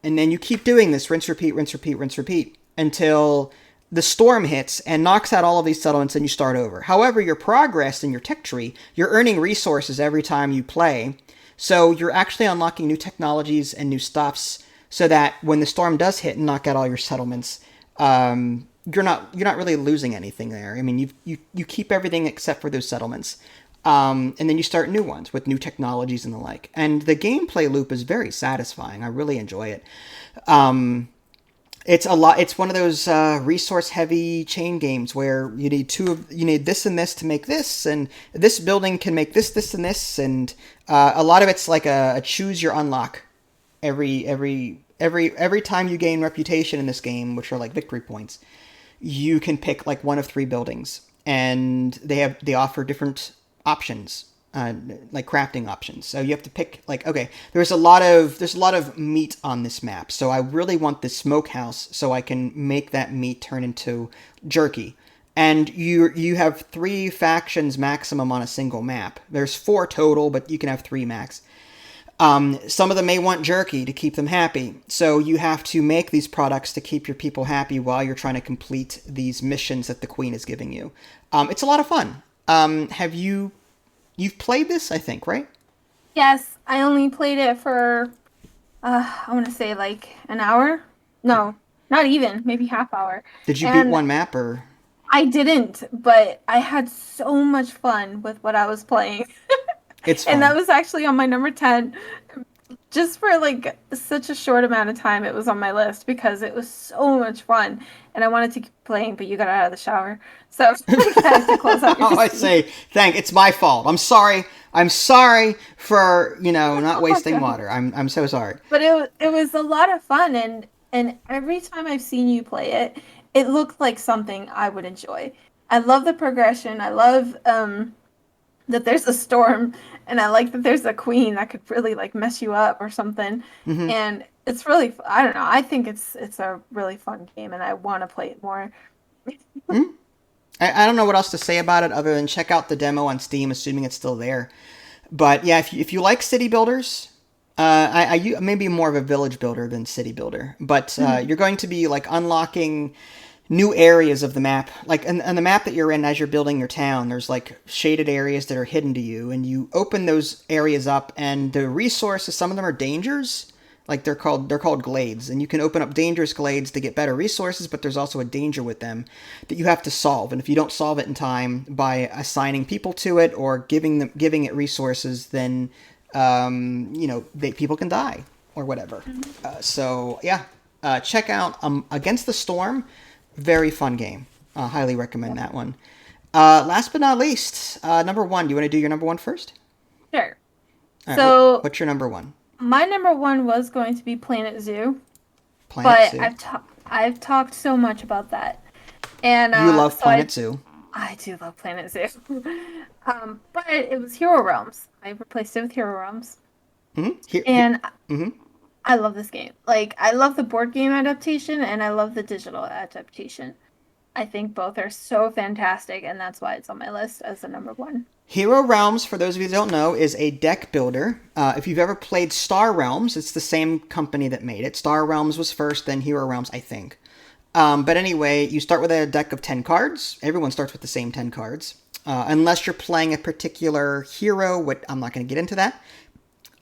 And then you keep doing this rinse, repeat, rinse, repeat, rinse, repeat until the storm hits and knocks out all of these settlements and you start over. However, your progress in your tech tree, you're earning resources every time you play. So you're actually unlocking new technologies and new stuffs so that when the storm does hit and knock out all your settlements, you're not really losing anything there. I mean, you keep everything except for those settlements. And then you start new ones with new technologies and the like. And the gameplay loop is very satisfying. I really enjoy it. Um, it's a lot. It's one of those resource-heavy chain games where you need this and this to make this, and this building can make this, this, and this, and a lot of it's like a choose your unlock. Every time you gain reputation in this game, which are like victory points, you can pick like one of three buildings, and they offer different options, like crafting options. So you have to pick like, okay, there's a lot of meat on this map, so I really want this smokehouse so I can make that meat turn into jerky. And you have three factions maximum on a single map. There's four total, but you can have three max. Some of them may want jerky to keep them happy, so you have to make these products to keep your people happy while you're trying to complete these missions that the queen is giving you. It's a lot of fun. Have you've played this? I think, right? Yes, I only played it for I want to say like an hour. No, not even, maybe half hour. Did you beat And one map or? I didn't, but I had so much fun with what I was playing. It's And that fun. was actually on my number 10. Just for like such a short amount of time, it was on my list because it was so much fun. And I wanted to keep playing, but you got out of the shower. So I had to close out your Oh, I receipt. say, it's my fault. I'm sorry. I'm sorry for not Oh, wasting God. water. I'm so sorry. But it was a lot of fun, and every time I've seen you play it, it looked like something I would enjoy. I love the progression. I love that there's a storm, and I like that there's a queen that could really like mess you up or something. Hmm. And it's really I don't know. I think it's a really fun game, and I want to play it more. I don't know what else to say about it other than check out the demo on Steam, assuming it's still there. But yeah, if you like city builders, maybe more of a village builder than city builder, but Mhm. you're going to be like unlocking new areas of the map. Like on the map that you're in as you're building your town, there's like shaded areas that are hidden to you, and you open those areas up, and the resources, some of them are dangers. Like they're called glades, and you can open up dangerous glades to get better resources, but there's also a danger with them that you have to solve. And if you don't solve it in time by assigning people to it or giving it resources, then people can die or whatever. So yeah, check out Against the Storm. Very fun game. Highly recommend that one. Last but not least, number one. Do you want to do your number one first? Sure. All right, So what's your number one? my number one was going to be Planet Zoo, Planet but Zoo. I've talked so much about that, and You love so I Planet Zoo. I do love Planet Zoo. But it was Hero Realms. I replaced it with Hero Realms, Mm-hmm. Here. and Mm-hmm. I love this game. Like, I love the board game adaptation, and I love the digital adaptation. I think both are so fantastic, and that's why it's on my list as the number one. Hero Realms, for those of you who don't know, is a deck builder. If you've ever played Star Realms, it's the same company that made it. Star Realms was first, then Hero Realms, I think. But anyway, you start with a deck of 10 cards. Everyone starts with the same 10 cards. Unless you're playing a particular hero, I'm not going to get into that.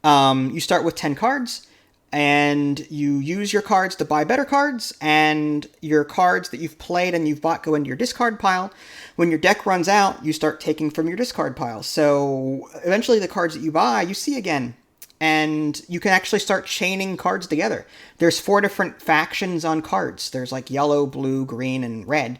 You start with 10 cards, and you use your cards to buy better cards, and your cards that you've played and you've bought go into your discard pile. When your deck runs out, you start taking from your discard pile. So eventually the cards that you buy, you see again. And you can actually start chaining cards together. There's 4 different factions on cards. There's like yellow, blue, green, and red.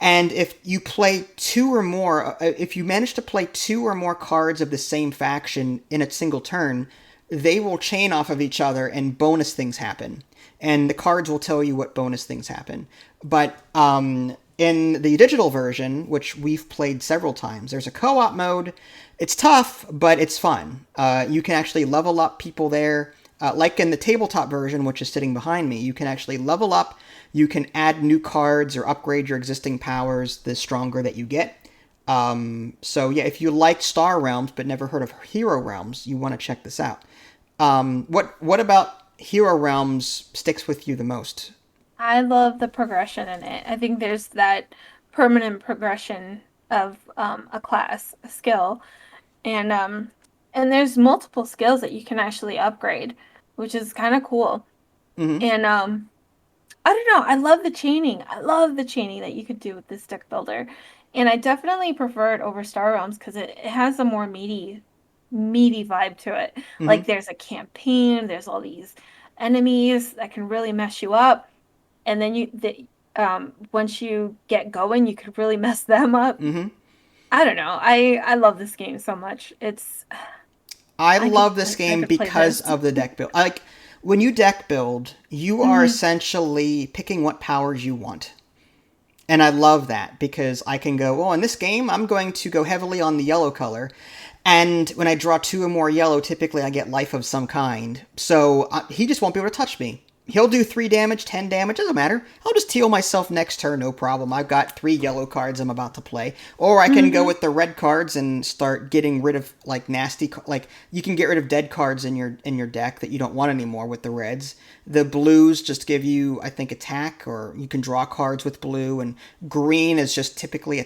And if you play 2 or more, if you manage to play 2 or more cards of the same faction in a single turn, they will chain off of each other and bonus things happen. And the cards will tell you what bonus things happen. But in the digital version, which we've played several times, there's a co-op mode. It's tough, but it's fun. You can actually level up people there. Like in the tabletop version, which is sitting behind me, you can actually level up. You can add new cards or upgrade your existing powers the stronger that you get. So yeah, if you like Star Realms but never heard of Hero Realms, you want to check this out. What about Hero Realms sticks with you the most? I love the progression in it. I think there's that permanent progression of a class, a skill, and there's multiple skills that you can actually upgrade, which is kind of cool. Mm-hmm. And I don't know, I love the chaining. I love the chaining that you could do with this deck builder. And I definitely prefer it over Star Realms because it has a more meaty vibe to it. Mm-hmm. Like there's a campaign, there's all these enemies that can really mess you up, and then once you get going, you could really mess them up. Mm-hmm. I don't know. I love this game so much. I I could love this I game could play because this. of the deck build. Like when you deck build, you are Hmm. essentially picking what powers you want. And I love that because I can go, oh, in this game, I'm going to go heavily on the yellow color. And when I draw 2 or more yellow, typically I get life of some kind. So he just won't be able to touch me. He'll do 3 damage, 10 damage, doesn't matter. I'll just heal myself next turn, no problem. I've got 3 yellow cards I'm about to play. Or I can go Hmm. with the red cards and start getting rid of like nasty, like you can get rid of dead cards in your deck that you don't want anymore with the reds. The blues just give you, I think, attack, or you can draw cards with blue. And green is just typically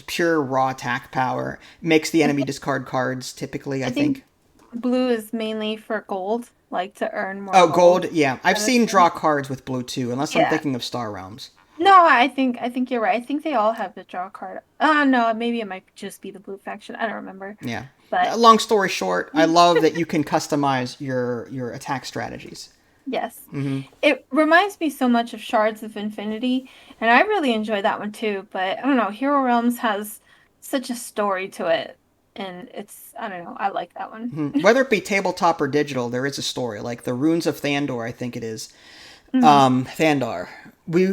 pure raw attack power. Makes the enemy discard cards typically, I I think think. blue is mainly for gold, like to earn more Oh, gold. gold. Yeah, I've Kind of seen draw thing. cards with blue too, unless I'm Yeah. thinking of Star Realms. No, I think you're right. I think they all have the draw card. No, maybe it might just be the blue faction. I don't remember. Yeah. But Long story short, I love that you can customize your attack strategies. yes. Hmm. It reminds me so much of Shards of Infinity, and I really enjoy that one too, but I don't know, Hero Realms has such a story to it, and I don't know, I like that one. Whether it be tabletop or digital, there is a story. Like the Runes of Thandor, I think it is. Hmm. Thandar. We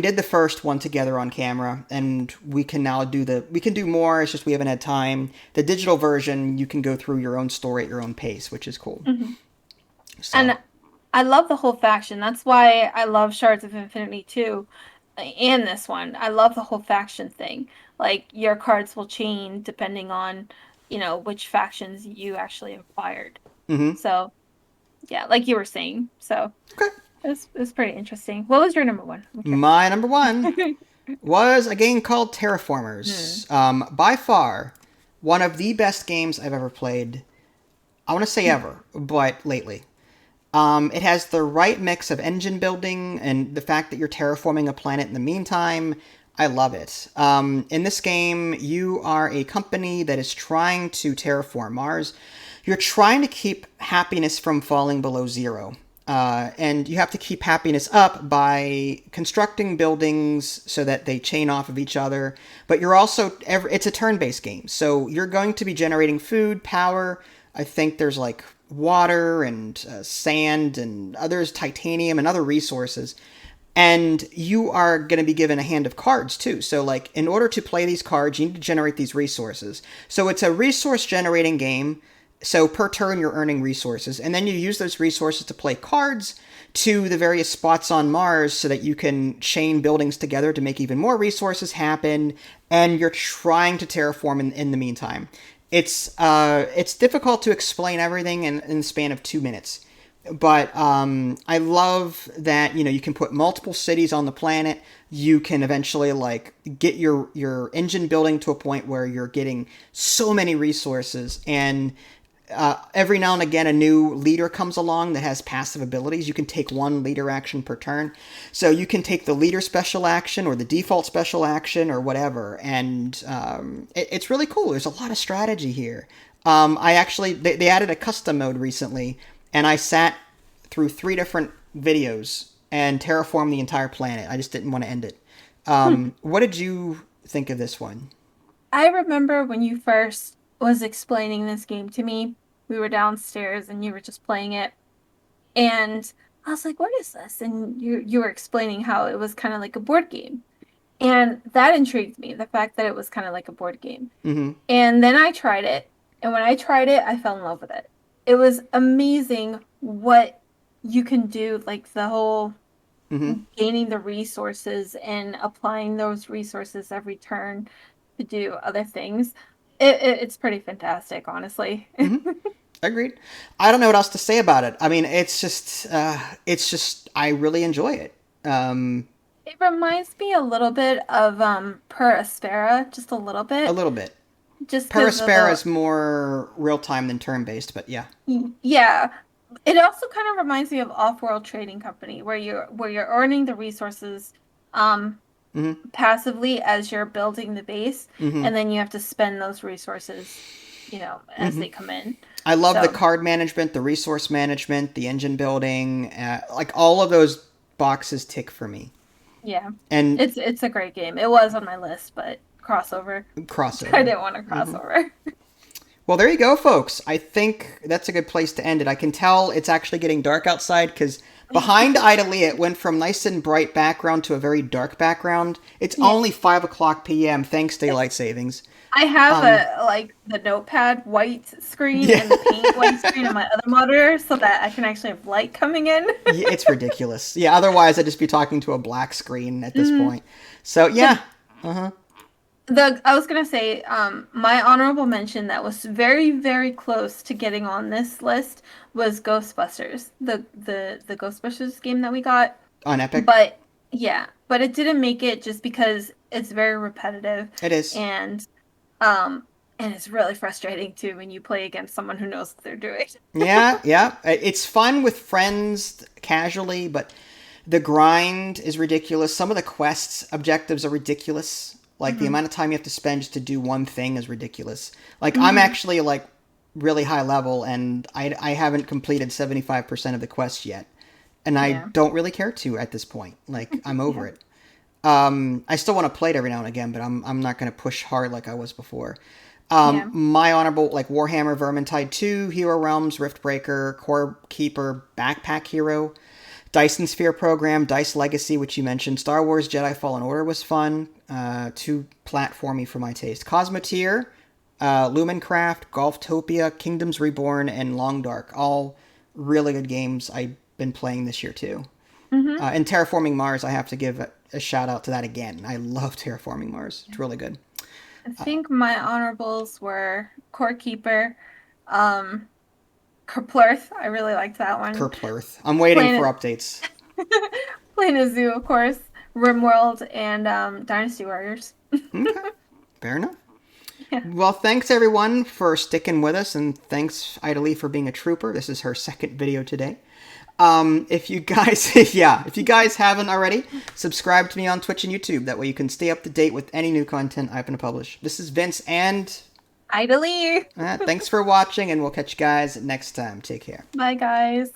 did the first one together on camera, and we can now we can do more. It's just we haven't had time. The digital version, you can go through your own story at your own pace, which is cool. Hmm. So. And I love the whole faction. That's why I love Shards of Infinity too, and this one. I love the whole faction thing. Like your cards will chain depending on, which factions you actually acquired. Hmm. So, yeah, like you were saying. So, Okay. it's pretty interesting. What was your number one? I'm My number one curious. was a game called Hmm. Terraformers. By far, one of the best games I've ever played. I want to say ever, but lately. It has the right mix of engine building and the fact that you're terraforming a planet in the meantime. I love it. In this game, you are a company that is trying to terraform Mars. You're trying to keep happiness from falling below zero. And you have to keep happiness up by constructing buildings so that they chain off of each other. But you're also, it's a turn based game. So you're going to be generating food, power. I think there's like water and sand and others, titanium and other resources. And you are going to be given a hand of cards too. So, like, in order to play these cards, you need to generate these resources. So, it's a resource generating game. So, per turn, you're earning resources. And then you use those resources to play cards to the various spots on Mars so that you can chain buildings together to make even more resources happen. And you're trying to terraform in the meantime. It's difficult to explain everything in the span of 2 minutes. But I love that, you know, you can put multiple cities on the planet. You can eventually like get your engine building to a point where you're getting so many resources. And every now and again, a new leader comes along that has passive abilities. You can take one leader action per turn. So you can take the leader special action or the default special action or whatever. And it's really cool. There's a lot of strategy here. They added a custom mode recently. And I sat through 3 different videos and terraformed the entire planet. I just didn't want to end it. What did you think of this one? I remember when you first was explaining this game to me, we were downstairs and you were just playing it. And I was like, what is this? And you were explaining how it was kind of like a board game. And that intrigued me, the fact that it was kind of like a board game. Mm-hmm. And then I tried it. And when I tried it, I fell in love with it. It was amazing what you can do, like the whole gaining the resources and applying those resources every turn to do other things. It's pretty fantastic, honestly. Agreed. I don't know what else to say about it. I mean, it's just I really enjoy it. It reminds me a little bit of Per Aspera, just a little bit. A little bit. Just Perispera is more real time than turn based, but yeah. Yeah. It also kind of reminds me of Off-World Trading Company, where you're earning the resources passively as you're building the base, and then you have to spend those resources, you know, as they come in. I love the card management, the resource management, the engine building, like all of those boxes tick for me. Yeah. And it's a great game. It was on my list, but crossover. I didn't want to crossover. Well, there you go, folks. I think that's a good place to end it. I can tell it's actually getting dark outside because behind Idalia, it went from nice and bright background to a very dark background. It's only 5 o'clock p.m. thanks daylight savings. I have the notepad white screen and the paint white screen on my other monitor so that I can actually have light coming in. Yeah, it's ridiculous. Yeah, otherwise I'd just be talking to a black screen at this point. So yeah. I was gonna say, my honorable mention that was very, very close to getting on this list was Ghostbusters, the Ghostbusters game that we got on Epic. But it didn't make it just because it's very repetitive. It is, and it's really frustrating too when you play against someone who knows what they're doing. yeah, it's fun with friends casually, but the grind is ridiculous. Some of the quests objectives are ridiculous. Like, the amount of time you have to spend just to do one thing is ridiculous. Like, I'm actually, like, really high level, and I haven't completed 75% of the quests yet. And I don't really care to at this point. Like, I'm over it. I still want to play it every now and again, but I'm not going to push hard like I was before. My honorable, like, Warhammer Vermintide 2, Hero Realms, Riftbreaker, Core Keeper, Backpack Hero, Dyson Sphere Program, Dice Legacy, which you mentioned, Star Wars Jedi Fallen Order was fun, too platformy for my taste. Cosmotier, Lumencraft, Golftopia, Kingdoms Reborn, and Long Dark, all really good games I've been playing this year too. And Terraforming Mars, I have to give a shout out to that again. I love Terraforming Mars. It's really good. I think my honorables were Core Keeper, Kerplurth. I really liked that one. Kerplurth. I'm waiting for updates. Planet Zoo, of course. RimWorld and Dynasty Warriors. Okay. Fair enough. Yeah. Well, thanks everyone for sticking with us, and thanks Idly for being a trooper. This is her second video today. If you guys, if you guys haven't already, subscribe to me on Twitch and YouTube. That way you can stay up to date with any new content I'm going to publish. This is Vince, and Idly. thanks for watching, and we'll catch you guys next time. Take care. Bye, guys.